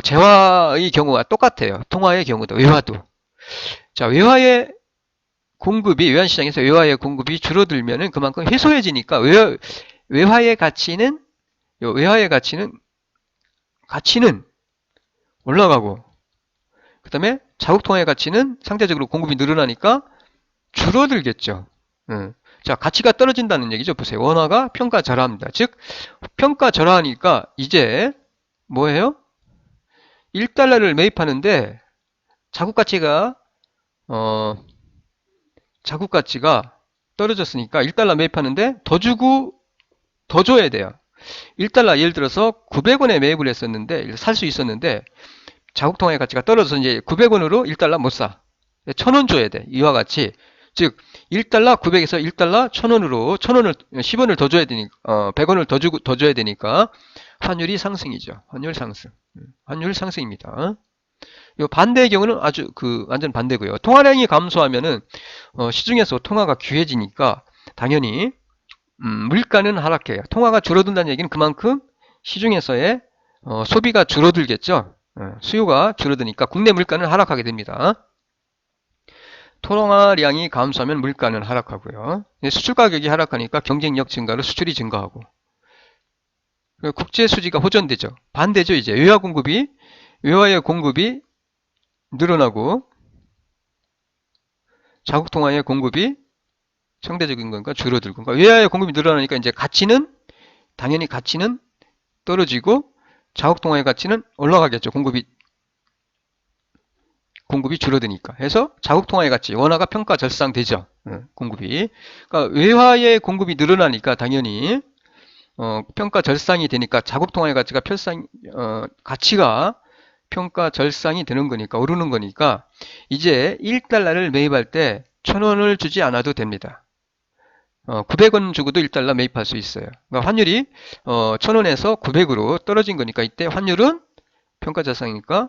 재화의 경우가 똑같아요. 통화의 경우도 외화도. 자, 외환시장에서 외화의 공급이 줄어들면은 그만큼 해소해지니까 외화의 가치는 올라가고, 그 다음에 자국 통화의 가치는 상대적으로 공급이 늘어나니까 줄어들겠죠. 자, 가치가 떨어진다는 얘기죠. 보세요. 원화가 평가절하합니다. 즉, 평가절하하니까 이제 뭐예요? 1달러를 매입하는데 자국 가치가 떨어졌으니까 1달러 매입하는데 더 주고 더 줘야 돼요. 1달러 예를 들어서 900원에 매입을 했었는데 살 수 있었는데 자국 통화의 가치가 떨어져서 이제 900원으로 1달러 못 사. 1000원 줘야 돼. 이와 같이 즉 1달러 900에서 1달러 1000원으로 10원을 더 줘야 되니까 100원을 더 줘야 되니까 환율이 상승이죠. 환율 상승입니다. 요 반대의 경우는 아주 완전 반대고요. 통화량이 감소하면은 시중에서 통화가 귀해지니까 당연히 물가는 하락해요. 통화가 줄어든다는 얘기는 그만큼 시중에서의 소비가 줄어들겠죠. 수요가 줄어드니까 국내 물가는 하락하게 됩니다. 통화량이 감소하면 물가는 하락하고요. 수출 가격이 하락하니까 경쟁력 증가로 수출이 증가하고 국제 수지가 호전되죠. 반대죠. 이제 외화의 공급이 늘어나고 자국 통화의 공급이 상대적인 건가 줄어들고, 그러니까 외화의 공급이 늘어나니까 이제 당연히 가치는 떨어지고 자국 통화의 가치는 올라가겠죠. 공급이 줄어드니까. 해서 자국 통화의 가치, 원화가 평가절상되죠. 공급이. 그러니까 외화의 공급이 늘어나니까 당연히 평가절상이 되니까 자국 통화의 가치가 평가절상이 되는 거니까, 오르는 거니까 이제 1달러를 매입할 때 1000원을 주지 않아도 됩니다. 900원 주고도 1달러 매입할 수 있어요. 그러니까 환율이 1000원에서 900으로 떨어진 거니까 이때 환율은 평가절상이니까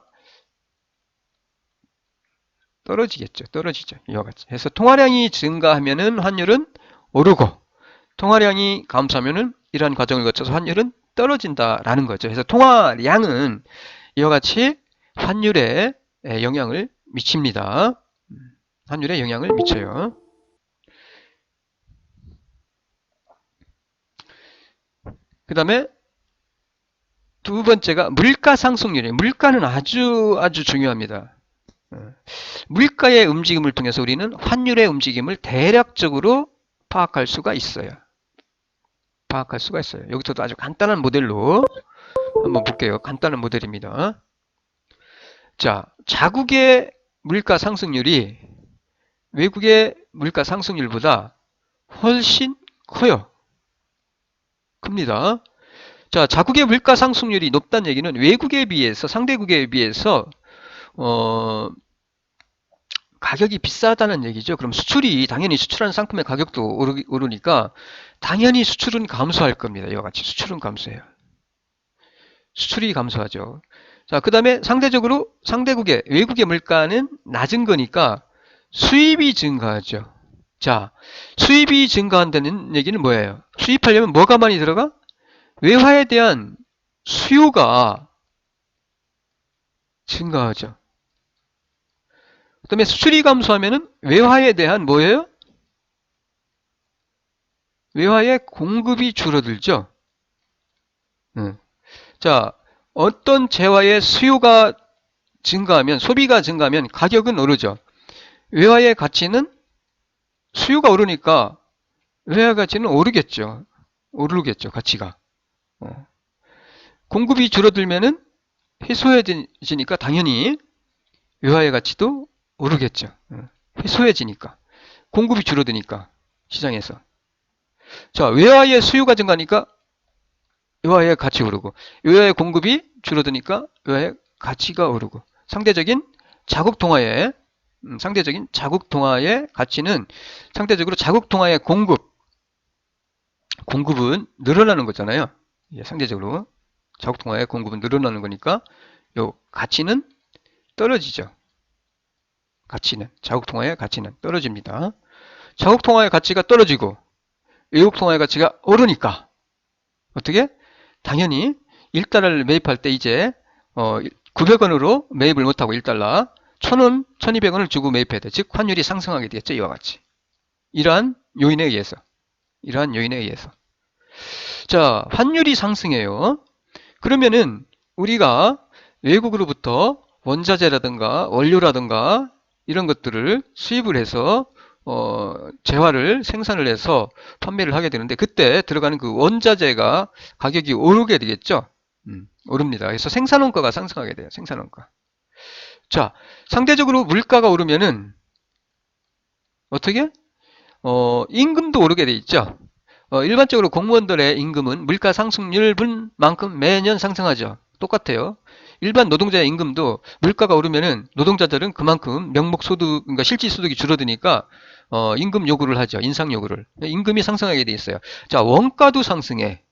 떨어지죠. 이와 같이. 그래서 통화량이 증가하면은 환율은 오르고, 통화량이 감소하면은 이러한 과정을 거쳐서 환율은 떨어진다라는 거죠. 그래서 통화량은 이와 같이 환율에 영향을 미칩니다. 환율에 영향을 미쳐요. 그 다음에 두 번째가 물가 상승률이에요. 물가는 아주 중요합니다. 물가의 움직임을 통해서 우리는 환율의 움직임을 대략적으로 파악할 수가 있어요. 여기서도 아주 간단한 모델로 한번 볼게요. 간단한 모델입니다. 자, 자국의 물가 상승률이 외국의 물가 상승률보다 훨씬 커요. 큽니다. 자, 자국의 물가 상승률이 높다는 얘기는 외국에 비해서, 상대국에 비해서 가격이 비싸다는 얘기죠. 그럼 당연히 수출하는 상품의 가격도 오르니까 당연히 수출은 감소할 겁니다. 이와 같이 수출은 감소해요. 수출이 감소하죠. 자, 그 다음에 상대적으로 외국의 물가는 낮은 거니까 수입이 증가하죠. 자, 수입이 증가한다는 얘기는 뭐예요? 수입하려면 뭐가 많이 들어가? 외화에 대한 수요가 증가하죠. 그 다음에 수출이 감소하면은 외화에 대한 뭐예요? 외화의 공급이 줄어들죠. 자, 어떤 재화의 수요가 증가하면, 소비가 증가하면 가격은 오르죠. 외화의 가치는 수요가 오르니까 외화 가치는 오르겠죠. 가치가. 공급이 줄어들면은 해소해지니까 당연히 외화의 가치도 오르겠죠. 해소해지니까. 공급이 줄어드니까 시장에서. 자, 외화의 수요가 증가하니까 외화의 가치 오르고, 외화의 공급이 줄어드니까 외화의 가치가 오르고, 상대적인 자국 통화의 가치는 상대적으로 자국 통화의 공급은 늘어나는 거잖아요. 상대적으로 자국 통화의 공급은 늘어나는 거니까 요 가치는 떨어지죠. 자국 통화의 가치는 떨어집니다. 자국 통화의 가치가 떨어지고 외국 통화의 가치가 오르니까 어떻게? 당연히 1달러를 매입할 때 이제 900원으로 매입을 못하고 1달러 1000원, 1200원을 주고 매입해야 돼. 즉 환율이 상승하게 되겠죠. 이와 같이. 이러한 요인에 의해서. 자, 환율이 상승해요. 그러면은 우리가 외국으로부터 원자재라든가 원료라든가 이런 것들을 수입을 해서 재화를 생산을 해서 판매를 하게 되는데 그때 들어가는 그 원자재가 가격이 오르게 되겠죠. 오릅니다. 그래서 생산원가가 상승하게 돼요. 생산원가. 자, 상대적으로 물가가 오르면은 어떻게? 임금도 오르게 돼 있죠. 일반적으로 공무원들의 임금은 물가 상승률만큼 매년 상승하죠. 똑같아요. 일반 노동자의 임금도 물가가 오르면은 노동자들은 그만큼 명목소득, 그러니까 실질소득이 줄어드니까 임금 요구를 하죠. 인상 요구를. 임금이 상승하게 돼 있어요. 자, 원가도 상승해.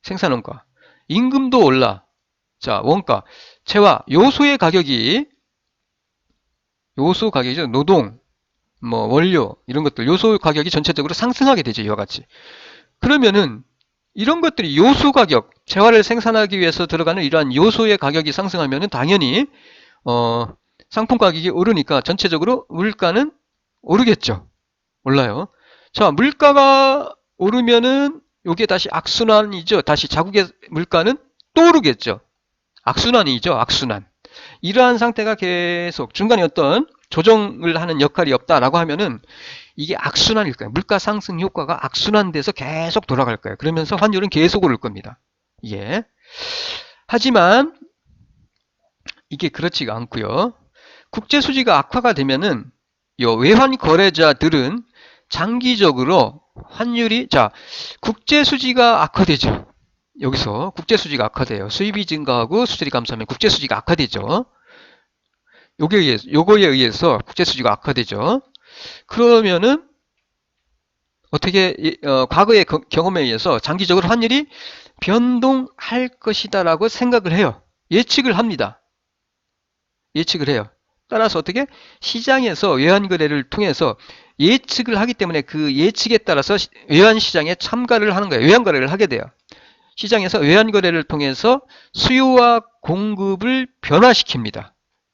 생산원가. 임금도 올라. 자, 원가. 재화, 요소 가격이죠. 노동, 원료, 이런 것들, 요소 가격이 전체적으로 상승하게 되죠. 이와 같이. 그러면은, 이런 것들이 요소 가격, 재화를 생산하기 위해서 들어가는 이러한 요소의 가격이 상승하면은 당연히, 상품 가격이 오르니까 전체적으로 물가는 오르겠죠. 올라요. 자, 물가가 오르면은, 요게 다시 악순환이죠. 다시 자국의 물가는 또 오르겠죠. 악순환이죠. 악순환. 이러한 상태가 계속 중간에 어떤 조정을 하는 역할이 없다라고 하면은 이게 악순환일 거예요. 물가 상승 효과가 악순환돼서 계속 돌아갈 거예요. 그러면서 환율은 계속 오를 겁니다. 예. 하지만 이게 그렇지가 않고요. 국제 수지가 악화가 되면은 요 외환 거래자들은 장기적으로 환율이 국제 수지가 악화되죠. 여기서 국제 수지가 악화돼요. 수입이 증가하고 수출이 감소하면 국제 수지가 악화되죠. 요거에 의해서 국제 수지가 악화되죠. 그러면은 어떻게 과거의 경험에 의해서 장기적으로 환율이 변동할 것이다라고 생각을 해요. 예측을 합니다. 예측을 해요. 따라서 어떻게 시장에서 외환 거래를 통해서 예측을 하기 때문에 그 예측에 따라서 외환 시장에 참가를 하는 거예요. 외환 거래를 하게 돼요. 시장에서 외환 거래를 통해서 수요와 공급을 변화시킵니다.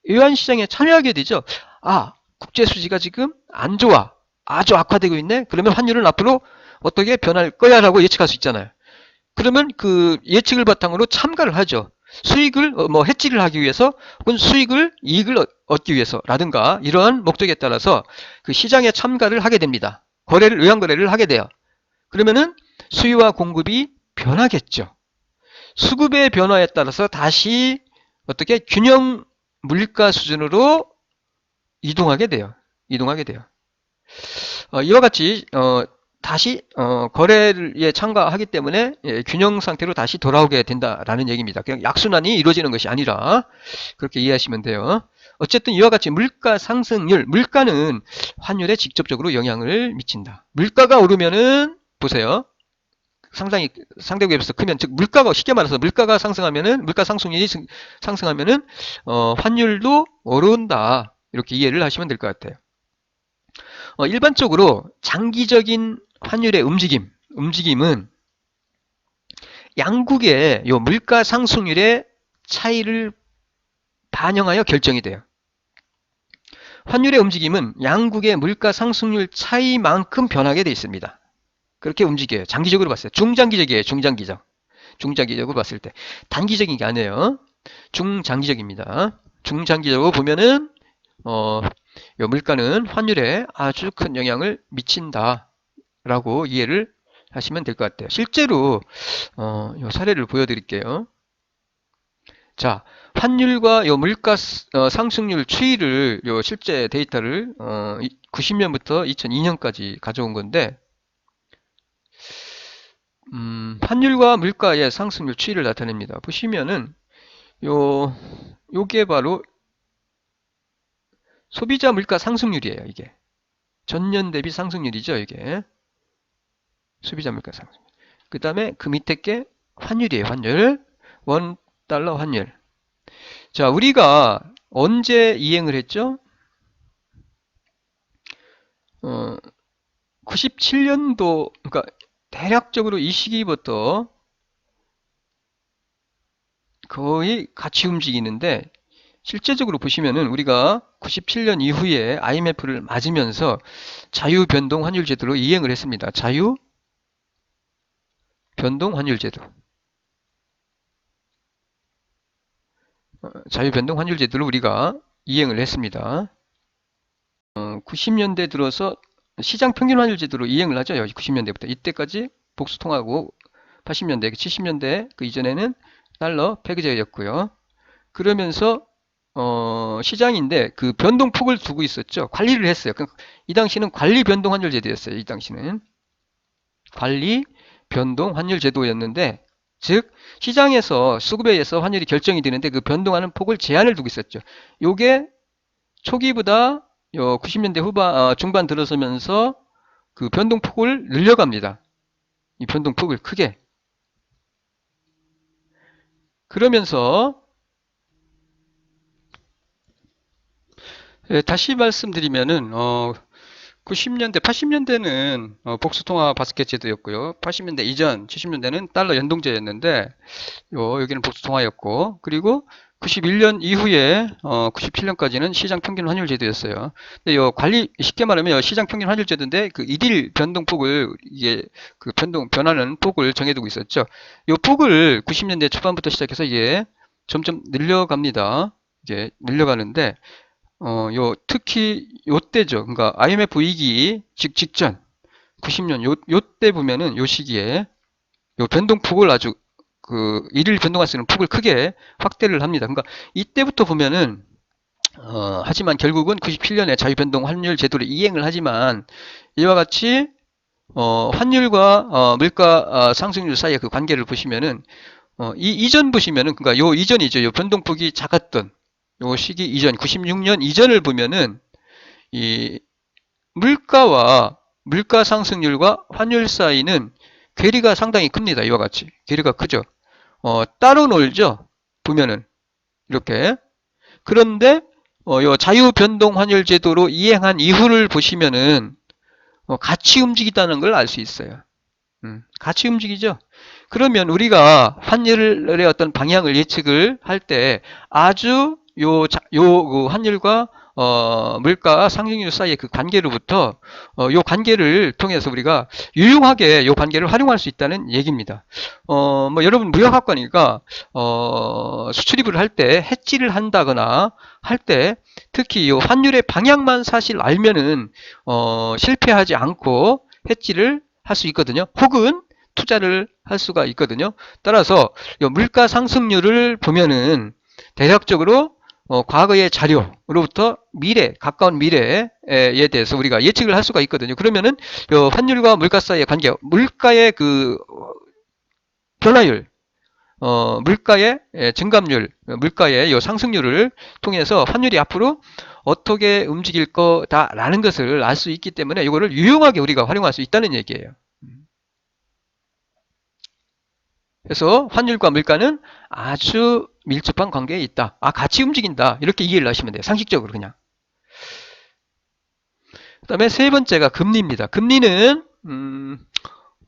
외환 시장에 참여하게 되죠. 아, 국제 수지가 지금 안 좋아. 아주 악화되고 있네. 그러면 환율은 앞으로 어떻게 변할 거야 라고 예측할 수 있잖아요. 그러면 그 예측을 바탕으로 참가를 하죠. 수익을 뭐 해지를 하기 위해서 혹은 이익을 얻기 위해서라든가 이러한 목적에 따라서 그 시장에 참가를 하게 됩니다. 의왕 거래를 하게 돼요. 그러면은 수요와 공급이 변하겠죠. 수급의 변화에 따라서 다시 어떻게 균형 물가 수준으로 이동하게 돼요. 이와 같이 다시 거래에 참가하기 때문에 균형 상태로 다시 돌아오게 된다라는 얘기입니다. 그냥 약순환이 이루어지는 것이 아니라 그렇게 이해하시면 돼요. 어쨌든 이와 같이 물가 상승률, 물가는 환율에 직접적으로 영향을 미친다. 물가가 오르면은 보세요. 상대국에 비해서 크면, 즉 물가가 쉽게 말해서 물가가 상승하면은 물가 상승률이 상승하면은 환율도 오른다. 이렇게 이해를 하시면 될 것 같아요. 일반적으로 장기적인 환율의 움직임은 양국의 요 물가 상승률의 차이를 반영하여 결정이 돼요. 환율의 움직임은 양국의 물가 상승률 차이만큼 변하게 되어 있습니다. 그렇게 움직여요. 장기적으로 봤어요. 중장기적이에요. 중장기적으로 봤을 때. 단기적인 게 아니에요. 중장기적입니다. 중장기적으로 보면은 요 물가는 환율에 아주 큰 영향을 미친다라고 이해를 하시면 될 것 같아요. 실제로 요 사례를 보여드릴게요. 자, 환율과 요 물가 상승률 추이를 요 실제 데이터를 90년부터 2002년까지 가져온 건데 환율과 물가의 상승률 추이를 나타냅니다. 보시면은 요게 바로 소비자 물가 상승률이에요. 이게 전년 대비 상승률이죠. 이게 소비자 물가 상승률. 그 다음에 그 밑에 게 환율이에요. 환율. $1 환율. 자, 우리가 언제 이행을 했죠? 97년도, 그러니까 대략적으로 이 시기부터 거의 같이 움직이는데 실제적으로 보시면은 우리가 97년 이후에 IMF를 맞으면서 자유변동 환율 제도로 이행을 했습니다. 자유변동 환율 제도. 자유변동 환율 제도를 우리가 이행을 했습니다. 90년대 들어서 시장 평균 환율 제도로 이행을 하죠. 90년대부터. 이때까지 복수통하고 80년대, 70년대 그 이전에는 달러 페그제였고요. 그러면서 시장인데 그 변동폭을 두고 있었죠. 관리를 했어요. 이 당시는 관리 변동 환율 제도였어요. 이 당시는 관리 변동 환율 제도였는데 즉 시장에서 수급에 의해서 환율이 결정이 되는데 그 변동하는 폭을 제한을 두고 있었죠. 요게 초기보다 90년대 후반 중반 들어서면서 그 변동폭을 늘려갑니다. 이 변동폭을 크게. 그러면서 다시 말씀드리면은 90년대, 80년대는 복수통화 바스켓 제도였고요. 80년대 이전, 70년대는 달러 연동제였는데 여기는 복수통화였고 그리고 91년 이후에 97년까지는 시장 평균 환율 제도였어요. 근데 관리 쉽게 말하면 시장 평균 환율 제도인데 그 일일 변동폭을 이게 그 변하는 폭을 정해두고 있었죠. 이 폭을 90년대 초반부터 시작해서 이게 점점 늘려갑니다. 이게 늘려가는데 특히 요때죠. 그러니까 IMF 위기 직전 90년 요때 보면은 요 시기에 요 변동폭을 아주 그 일일 변동할 수 있는 폭을 크게 확대를 합니다. 그러니까 이때부터 보면은 하지만 결국은 97년에 자유변동 환율 제도를 이행을 하지만 이와 같이 환율과 물가 상승률 사이의 그 관계를 보시면은 이 이전 보시면은 그러니까 요 이전이죠. 요 변동폭이 작았던 요 시기 이전 96년 이전을 보면은 이 물가와 물가 상승률과 환율 사이는 괴리가 상당히 큽니다. 이와 같이 괴리가 크죠. 따로 놀죠. 보면은 이렇게. 그런데 요 자유 변동 환율 제도로 이행한 이후를 보시면은 같이 움직이다는 걸 알 수 있어요. 같이 움직이죠. 그러면 우리가 환율의 어떤 방향을 예측을 할 때 아주 그 환율과 물가 상승률 사이의 그 관계로부터 요 관계를 통해서 우리가 유용하게 요 관계를 활용할 수 있다는 얘기입니다. 뭐 여러분 무역학과니까 수출입을 할 때 해지를 한다거나 할 때 특히 요 환율의 방향만 사실 알면은 실패하지 않고 해지를 할 수 있거든요. 혹은 투자를 할 수가 있거든요. 따라서 요 물가 상승률을 보면은 대략적으로 과거의 자료로부터 미래, 가까운 미래에 대해서 우리가 예측을 할 수가 있거든요. 그러면은 요 환율과 물가 사이의 관계, 물가의 그 변화율, 물가의 증감률, 물가의 요 상승률을 통해서 환율이 앞으로 어떻게 움직일 거다라는 것을 알 수 있기 때문에 이거를 유용하게 우리가 활용할 수 있다는 얘기예요. 그래서 환율과 물가는 아주 밀접한 관계에 있다. 같이 움직인다. 이렇게 이해를 하시면 돼요. 상식적으로 그냥. 그 다음에 세 번째가 금리입니다. 금리는,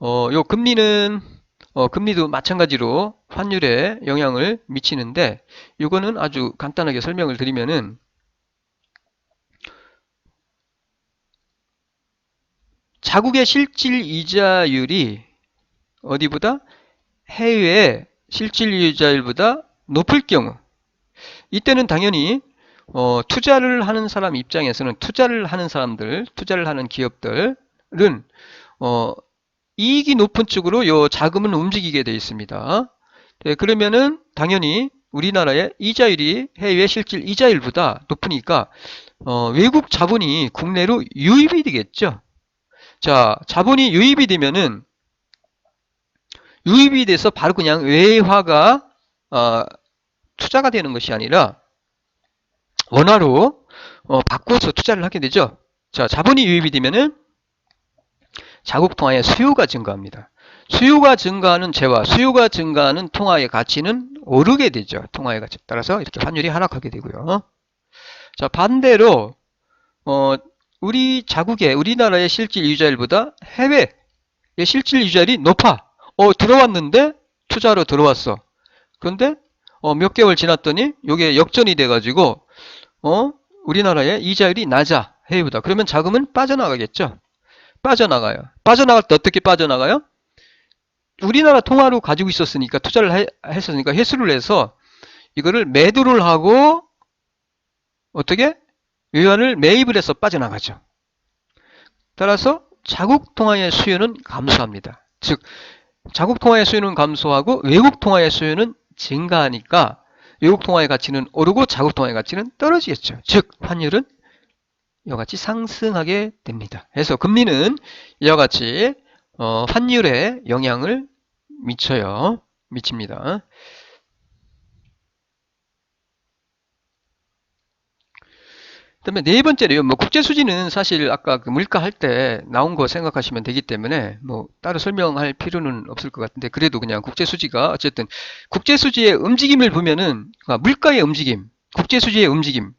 요 금리는, 금리도 마찬가지로 환율에 영향을 미치는데, 이거는 아주 간단하게 설명을 드리면은, 자국의 실질 이자율이 어디보다 해외 실질 이자율보다 높을 경우, 이때는 당연히 투자를 하는 사람 입장에서는 투자를 하는 사람들, 투자를 하는 기업들은 이익이 높은 쪽으로 요 자금은 움직이게 되어 있습니다. 네, 그러면은 당연히 우리나라의 이자율이 해외 실질 이자율보다 높으니까 외국 자본이 국내로 유입이 되겠죠. 자, 자본이 유입이 되면은 유입이 돼서 바로 그냥 외화가 투자가 되는 것이 아니라 원화로 바꿔서 투자를 하게 되죠. 자, 자본이 유입이 되면은 자국 통화의 수요가 증가합니다. 수요가 증가하는 재화, 수요가 증가하는 통화의 가치는 오르게 되죠. 통화의 가치에 따라서 이렇게 환율이 하락하게 되고요. 자, 반대로 우리 자국의 우리나라의 실질 이자율보다 해외의 실질 이자율이 높아. 들어왔는데 투자로 들어왔어. 그런데 몇 개월 지났더니 이게 역전이 돼가지고 우리나라의 이자율이 낮아. 해외보다. 그러면 자금은 빠져나가겠죠. 빠져나가요. 빠져나갈 때 어떻게 빠져나가요? 우리나라 통화로 가지고 있었으니까 투자를 했었으니까 회수를 해서 이거를 매도를 하고 어떻게? 외환을 매입을 해서 빠져나가죠. 따라서 자국 통화의 수요는 감소합니다. 즉 자국 통화의 수요는 감소하고 외국 통화의 수요는 증가하니까 외국 통화의 가치는 오르고 자국 통화의 가치는 떨어지겠죠. 즉 환율은 이와 같이 상승하게 됩니다. 그래서 금리는 이와 같이 환율에 영향을 미칩니다. 그다음에 네 번째로요. 뭐 국제 수지는 사실 아까 그 물가 할 때 나온 거 생각하시면 되기 때문에 뭐 따로 설명할 필요는 없을 것 같은데 그래도 그냥 국제 수지가 어쨌든 국제 수지의 움직임을 보면은 물가의 움직임, 국제 수지의 움직임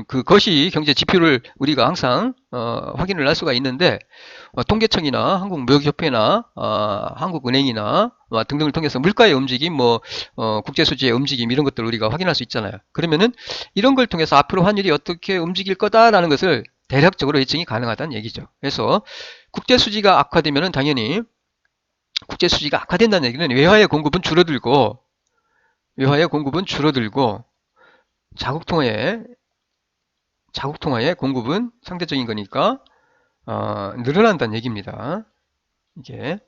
그것이 경제 지표를 우리가 항상 확인을 할 수가 있는데 통계청이나 한국무역협회나 한국은행이나 등등을 통해서 물가의 움직임, 국제수지의 움직임 이런 것들을 우리가 확인할 수 있잖아요. 그러면은 이런 걸 통해서 앞으로 환율이 어떻게 움직일 거다라는 것을 대략적으로 예측이 가능하다는 얘기죠. 그래서 국제수지가 악화되면은 당연히 국제수지가 악화된다는 얘기는 외화의 공급은 줄어들고 자국 통화의 공급은 상대적인 거니까 늘어난다는 얘기입니다. 이게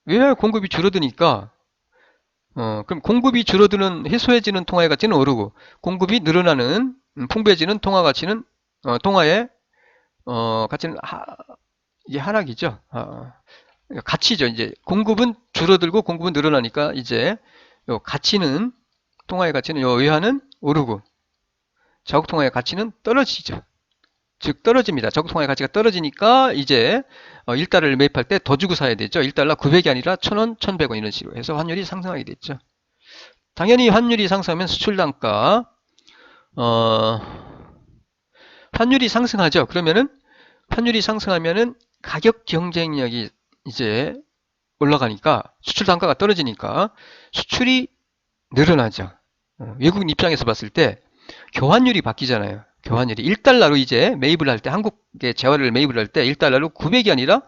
외화 공급이 줄어드니까 그럼 공급이 줄어드는 해소해지는 통화의 가치는 오르고 공급이 늘어나는 풍부해지는 통화 가치는 통화의 가치는 이게 하락이죠. 가치죠. 이제 공급은 줄어들고 공급은 늘어나니까 이제 요 가치는 통화의 가치는 요 외화는 오르고 자국 통화의 가치는 떨어지죠. 즉 떨어집니다. 자국 통화의 가치가 떨어지니까 이제 1달러를 매입할 때 더 주고 사야 되죠. 1달러 900이 아니라 1000원, 1100원 이런 식으로 해서 환율이 상승하게 됐죠. 당연히 환율이 상승하면 수출 단가 환율이 상승하죠. 그러면은 환율이 상승하면은 가격 경쟁력이 이제 올라가니까 수출 단가가 떨어지니까 수출이 늘어나죠. 외국인 입장에서 봤을 때 교환율이 바뀌잖아요. 교환율이 1달러로 이제 매입을 할 때, 한국의 재화를 매입을 할 때 1달러로 900이 아니라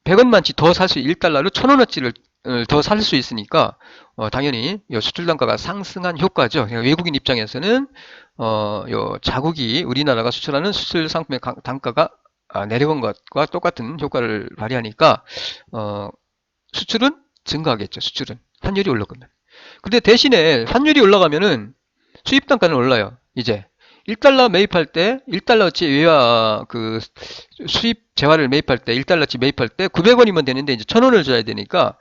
100원만치 더 살 수, 1달러로 1000원어치를 더 살 수 있으니까 당연히 이 수출 단가가 상승한 효과죠. 그러니까 외국인 입장에서는 요 자국이 우리나라가 수출하는 수출 상품의 단가가 내려온 것과 똑같은 효과를 발휘하니까 수출은 증가하겠죠. 수출은 환율이 올라가면. 근데 대신에 환율이 올라가면은 수입 단가는 올라요. 이제 1달러 매입할 때 1달러치 외화 그 수입 재화를 매입할 때 1달러치 매입할 때 900원이면 되는데 이제 1000원을 줘야 되니까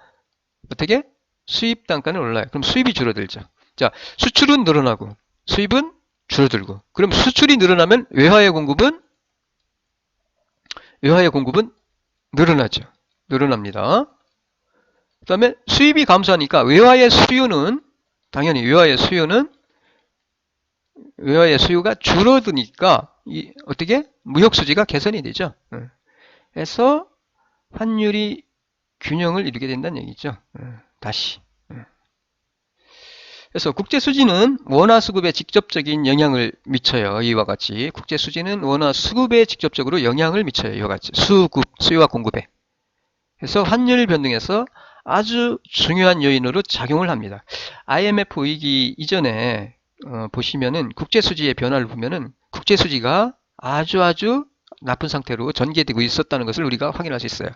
어떻게? 수입 단가는 올라요. 그럼 수입이 줄어들죠. 자, 수출은 늘어나고 수입은 줄어들고. 그럼 수출이 늘어나면 외화의 공급은 늘어나죠. 늘어납니다. 그 다음에 수입이 감소하니까 당연히 외화의 수요가 줄어드니까 어떻게? 무역 수지가 개선이 되죠. 그래서 환율이 균형을 이루게 된다는 얘기죠. 다시. 그래서 국제 수지는 원화 수급에 직접적인 영향을 미쳐요. 이와 같이 국제 수지는 원화 수급에 직접적으로 영향을 미쳐요. 이와 같이 수요와 공급에. 그래서 환율 변동에서 아주 중요한 요인으로 작용을 합니다. IMF 위기 이전에 보시면은 국제 수지의 변화를 보면은 국제 수지가 아주 나쁜 상태로 전개되고 있었다는 것을 우리가 확인할 수 있어요.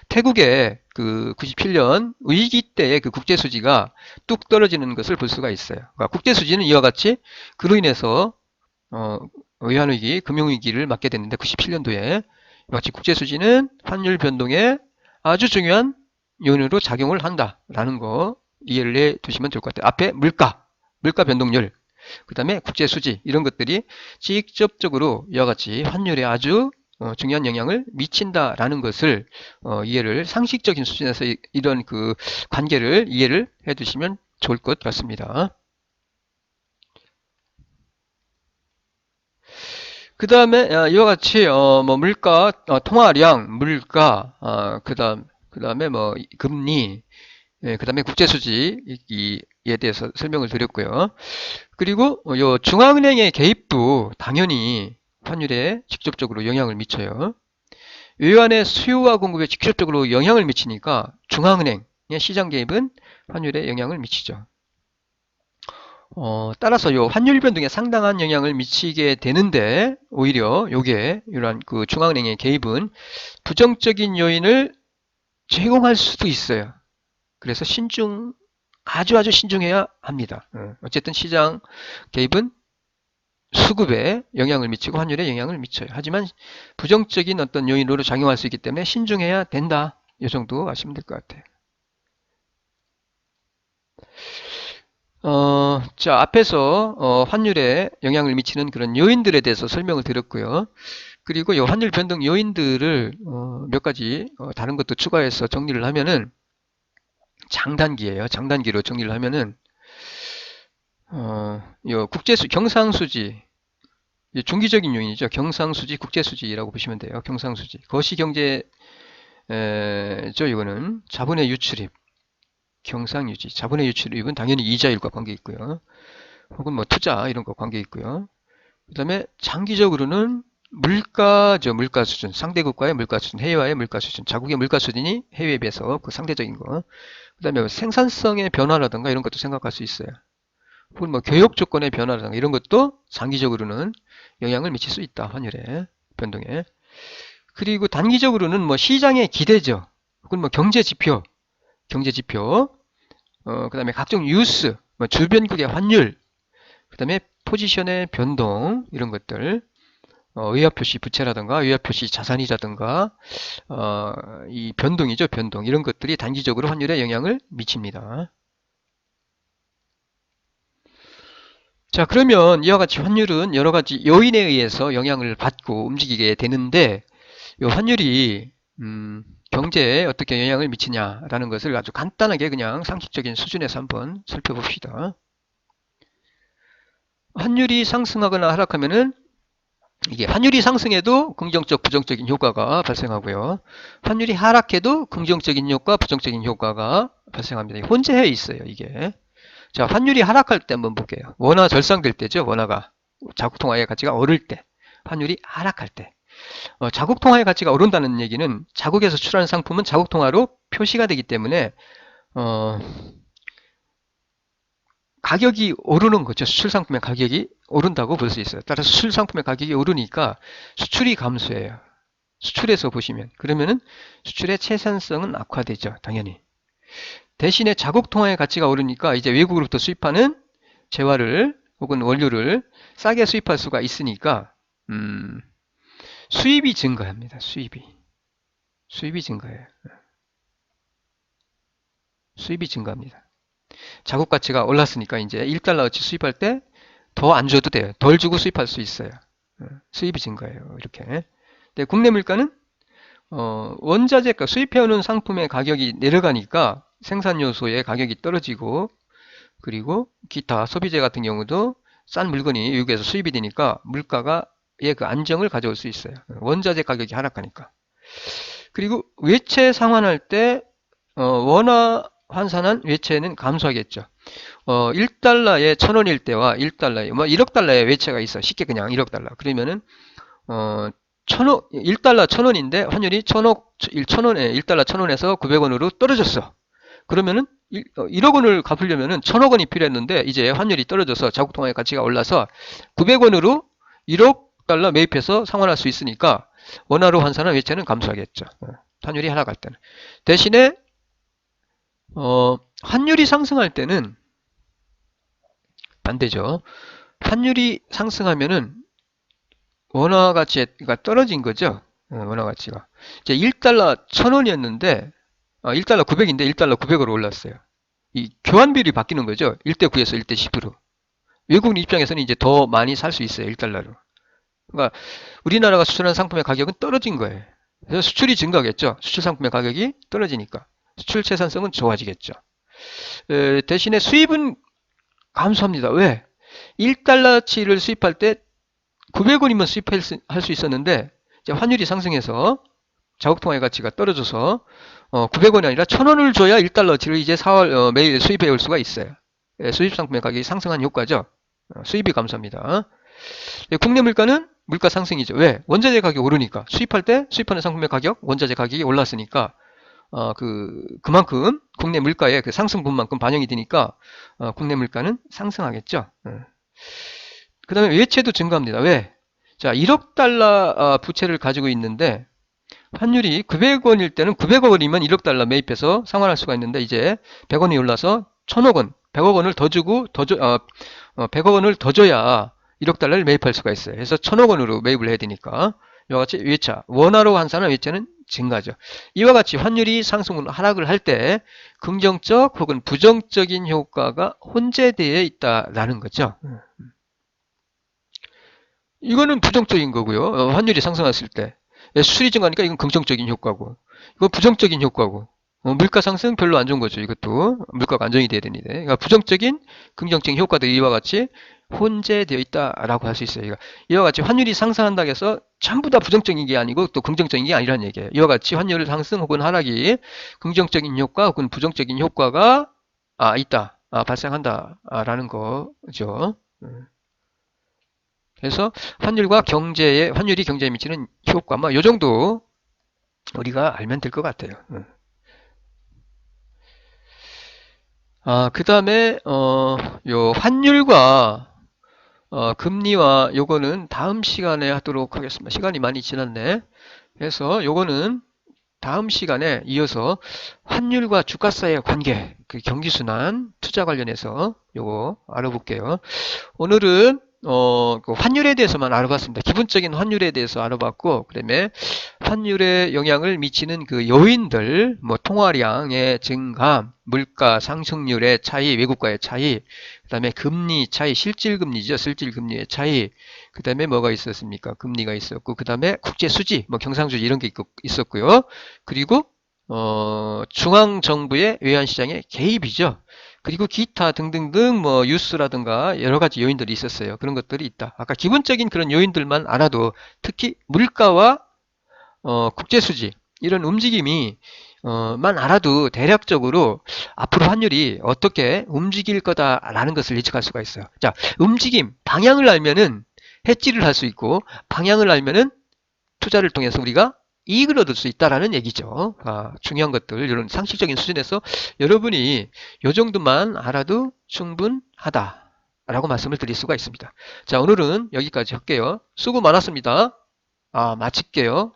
태국의 그 97년 위기 때의 그 국제 수지가 뚝 떨어지는 것을 볼 수가 있어요. 그러니까 국제 수지는 이와 같이 그로 인해서 외환위기, 금융위기를 맞게 됐는데 97년도에 이와 같이 국제 수지는 환율 변동에 아주 중요한 요인으로 작용을 한다라는 거 이해를 해 두시면 좋을 것 같아요. 앞에 물가 변동률, 그 다음에 국제 수지 이런 것들이 직접적으로 이와 같이 환율에 아주 중요한 영향을 미친다라는 것을 상식적인 수준에서 이런 그 관계를 이해를 해 두시면 좋을 것 같습니다. 그 다음에 이와 같이 뭐 물가, 통화량, 물가, 그 다음에 뭐 금리, 그 다음에 국제수지에 대해서 설명을 드렸고요. 그리고 요 중앙은행의 개입도 당연히 환율에 직접적으로 영향을 미쳐요. 외환의 수요와 공급에 직접적으로 영향을 미치니까 중앙은행의 시장 개입은 환율에 영향을 미치죠. 따라서 요 환율 변동에 상당한 영향을 미치게 되는데 오히려 이러한 그 중앙은행의 개입은 부정적인 요인을 제공할 수도 있어요. 그래서 아주 신중해야 합니다. 어쨌든 시장 개입은 수급에 영향을 미치고 환율에 영향을 미쳐요. 하지만 부정적인 어떤 요인으로 작용할 수 있기 때문에 신중해야 된다. 이 정도 아시면 될 것 같아요. 자, 앞에서 환율에 영향을 미치는 그런 요인들에 대해서 설명을 드렸고요. 그리고 이 환율 변동 요인들을 몇 가지 다른 것도 추가해서 정리를 하면은 장단기예요. 장단기로 정리를 하면은 경상수지, 중기적인 요인이죠. 경상수지, 국제수지라고 보시면 돼요. 경상수지. 거시경제죠. 이거는 자본의 유출입, 경상유지. 자본의 유출입은 당연히 이자율과 관계 있고요. 혹은 뭐 투자 이런 거 관계 있고요. 그 다음에 장기적으로는 물가죠. 물가 수준. 상대 국가의 물가 수준, 해외와의 물가 수준. 자국의 물가 수준이 해외에 비해서 그 상대적인 거. 그 다음에 생산성의 변화라든가 이런 것도 생각할 수 있어요. 혹은 뭐 교육 조건의 변화라든가 이런 것도 장기적으로는 영향을 미칠 수 있다. 환율의 변동에. 그리고 단기적으로는 뭐 시장의 기대죠. 혹은 뭐 경제 지표, 그 다음에 각종 뉴스, 뭐 주변국의 환율, 그 다음에 포지션의 변동 이런 것들, 의화표시 부채라든가 의화표시 자산이라든가 이 변동이죠. 변동 이런 것들이 단기적으로 환율에 영향을 미칩니다. 자, 그러면 이와 같이 환율은 여러 가지 요인에 의해서 영향을 받고 움직이게 되는데 이 환율이 경제에 어떻게 영향을 미치냐라는 것을 아주 간단하게 그냥 상식적인 수준에서 한번 살펴봅시다. 환율이 상승하거나 하락하면은 이게 환율이 상승해도 긍정적, 부정적인 효과가 발생하고요. 환율이 하락해도 긍정적인 효과, 부정적인 효과가 발생합니다. 혼재해 있어요, 이게. 자, 환율이 하락할 때 한번 볼게요. 원화 절상될 때죠. 원화가 자국 통화의 가치가 오를 때, 환율이 하락할 때. 자국 통화의 가치가 오른다는 얘기는 자국에서 수출하는 상품은 자국 통화로 표시가 되기 때문에 가격이 오르는 거죠. 수출 상품의 가격이 오른다고 볼 수 있어요. 따라서 수출 상품의 가격이 오르니까 수출이 감소해요. 수출에서 보시면 그러면은 수출의 채산성은 악화되죠. 당연히. 대신에 자국 통화의 가치가 오르니까 이제 외국으로부터 수입하는 재화를 혹은 원료를 싸게 수입할 수가 있으니까 수입이 증가합니다. 수입이 증가해요. 수입이 증가합니다. 자국 가치가 올랐으니까 이제 1달러어치 수입할 때 더 안 줘도 돼요. 덜 주고 수입할 수 있어요. 수입이 증가해요. 이렇게. 근데 국내 물가는 원자재가 수입해오는 상품의 가격이 내려가니까 생산 요소의 가격이 떨어지고 그리고 기타 소비재 같은 경우도 싼 물건이 외국에서 수입이 되니까 물가의 그 안정을 가져올 수 있어요. 원자재 가격이 하락하니까. 그리고 외채 상환할 때 원화 환산한 외채는 감소하겠죠. 1달러에 1,000원일 때와 1달러에 뭐 1억 달러의 외채가 있어. 쉽게 그냥 1억 달러. 그러면은 1달러 1,000원인데 환율이 1,000원에 1달러 1,000원에서 900원으로 떨어졌어. 그러면은 1억 원을 갚으려면은 1,000억 원이 필요했는데 이제 환율이 떨어져서 자국 통화의 가치가 올라서 900원으로 1억 달러 매입해서 상환할 수 있으니까 원화로 환산한 외채는 감소하겠죠. 환율이 하락할 때는. 대신에 환율이 상승할 때는 반대죠. 환율이 상승하면은 원화 가치가 떨어진 거죠. 원화 가치가. 이제 1달러 1,000원이었는데 1달러 900인데 1달러 900으로 올랐어요. 이 교환비율이 바뀌는 거죠. 1대9에서 1대10으로. 외국 입장에서는 이제 더 많이 살 수 있어요. 1달러로. 그러니까 우리나라가 수출하는 상품의 가격은 떨어진 거예요. 그래서 수출이 증가하겠죠. 수출 상품의 가격이 떨어지니까. 수출 채산성은 좋아지겠죠. 대신에 수입은 감소합니다. 왜? 1달러치를 수입할 때 900원이면 수입할 수 있었는데 이제 환율이 상승해서 자국통화의 가치가 떨어져서 900원이 아니라 1,000원을 줘야 1달러치를 이제 4월 매일 수입해 올 수가 있어요. 수입 상품의 가격이 상승한 효과죠. 수입이 감소합니다. 국내 물가는 물가 상승이죠. 왜? 원자재 가격이 오르니까. 수입할 때 수입하는 상품의 가격, 원자재 가격이 올랐으니까 그만큼 국내 물가의 그 상승분만큼 반영이 되니까 국내 물가는 상승하겠죠. 그 다음에 외채도 증가합니다. 왜? 자, 1억 달러 부채를 가지고 있는데 환율이 900원일 때는 900억 원이면 1억 달러 매입해서 상환할 수가 있는데 이제 100원이 올라서 1000억 원, 100억 원을 더 주고 100억 원을 더 줘야 1억 달러를 매입할 수가 있어요. 그래서 1000억 원으로 매입을 해야 되니까 이와 같이 외차, 원화로 환산한 외채는 증가죠. 이와 같이 환율이 상승 하락을 할 때 긍정적 혹은 부정적인 효과가 혼재되어 있다라는 거죠. 이거는 부정적인 거고요. 환율이 상승했을 때 수출이 증가하니까 이건 긍정적인 효과고 이건 부정적인 효과고 물가 상승 별로 안 좋은 거죠. 이것도 물가가 안정이 돼야 됩니다. 그러니까 부정적인 긍정적인 효과들이 이와 같이 혼재되어 있다라고 할 수 있어요. 그러니까 이와 같이 환율이 상승한다고 해서 전부 다 부정적인 게 아니고 또 긍정적인 게 아니라는 얘기예요. 이와 같이 환율 상승 혹은 하락이 긍정적인 효과 혹은 부정적인 효과가 있다, 발생한다라는 거죠. 그래서 환율이 경제에 미치는 효과, 이 정도 우리가 알면 될 것 같아요. 그 다음에 요 환율과 금리와 요거는 다음 시간에 하도록 하겠습니다. 시간이 많이 지났네. 그래서 요거는 다음 시간에 이어서 환율과 주가 사이의 관계, 그 경기순환, 투자 관련해서 요거 알아볼게요. 오늘은 그 환율에 대해서만 알아봤습니다. 기본적인 환율에 대해서 알아봤고, 그다음에 환율에 영향을 미치는 그 요인들, 뭐 통화량의 증감, 물가 상승률의 차이, 외국과의 차이, 그다음에 금리 차이, 실질금리죠, 실질금리의 차이, 그다음에 뭐가 있었습니까? 금리가 있었고, 그다음에 국제 수지, 뭐 경상수지 이런 게 있었고요. 그리고 중앙정부의 외환시장의 개입이죠. 그리고 기타 등등등 뭐 뉴스라든가 여러 가지 요인들이 있었어요. 그런 것들이 있다. 아까 기본적인 그런 요인들만 알아도 특히 물가와 국제수지 이런 움직임이 만 알아도 대략적으로 앞으로 환율이 어떻게 움직일 거다라는 것을 예측할 수가 있어요. 자, 움직임, 방향을 알면은 해지를 할 수 있고, 방향을 알면은 투자를 통해서 우리가 이익을 얻을 수 있다라는 얘기죠. 중요한 것들, 이런 상식적인 수준에서 여러분이 요 정도만 알아도 충분하다라고 말씀을 드릴 수가 있습니다. 자, 오늘은 여기까지 할게요. 수고 많았습니다. 마칠게요.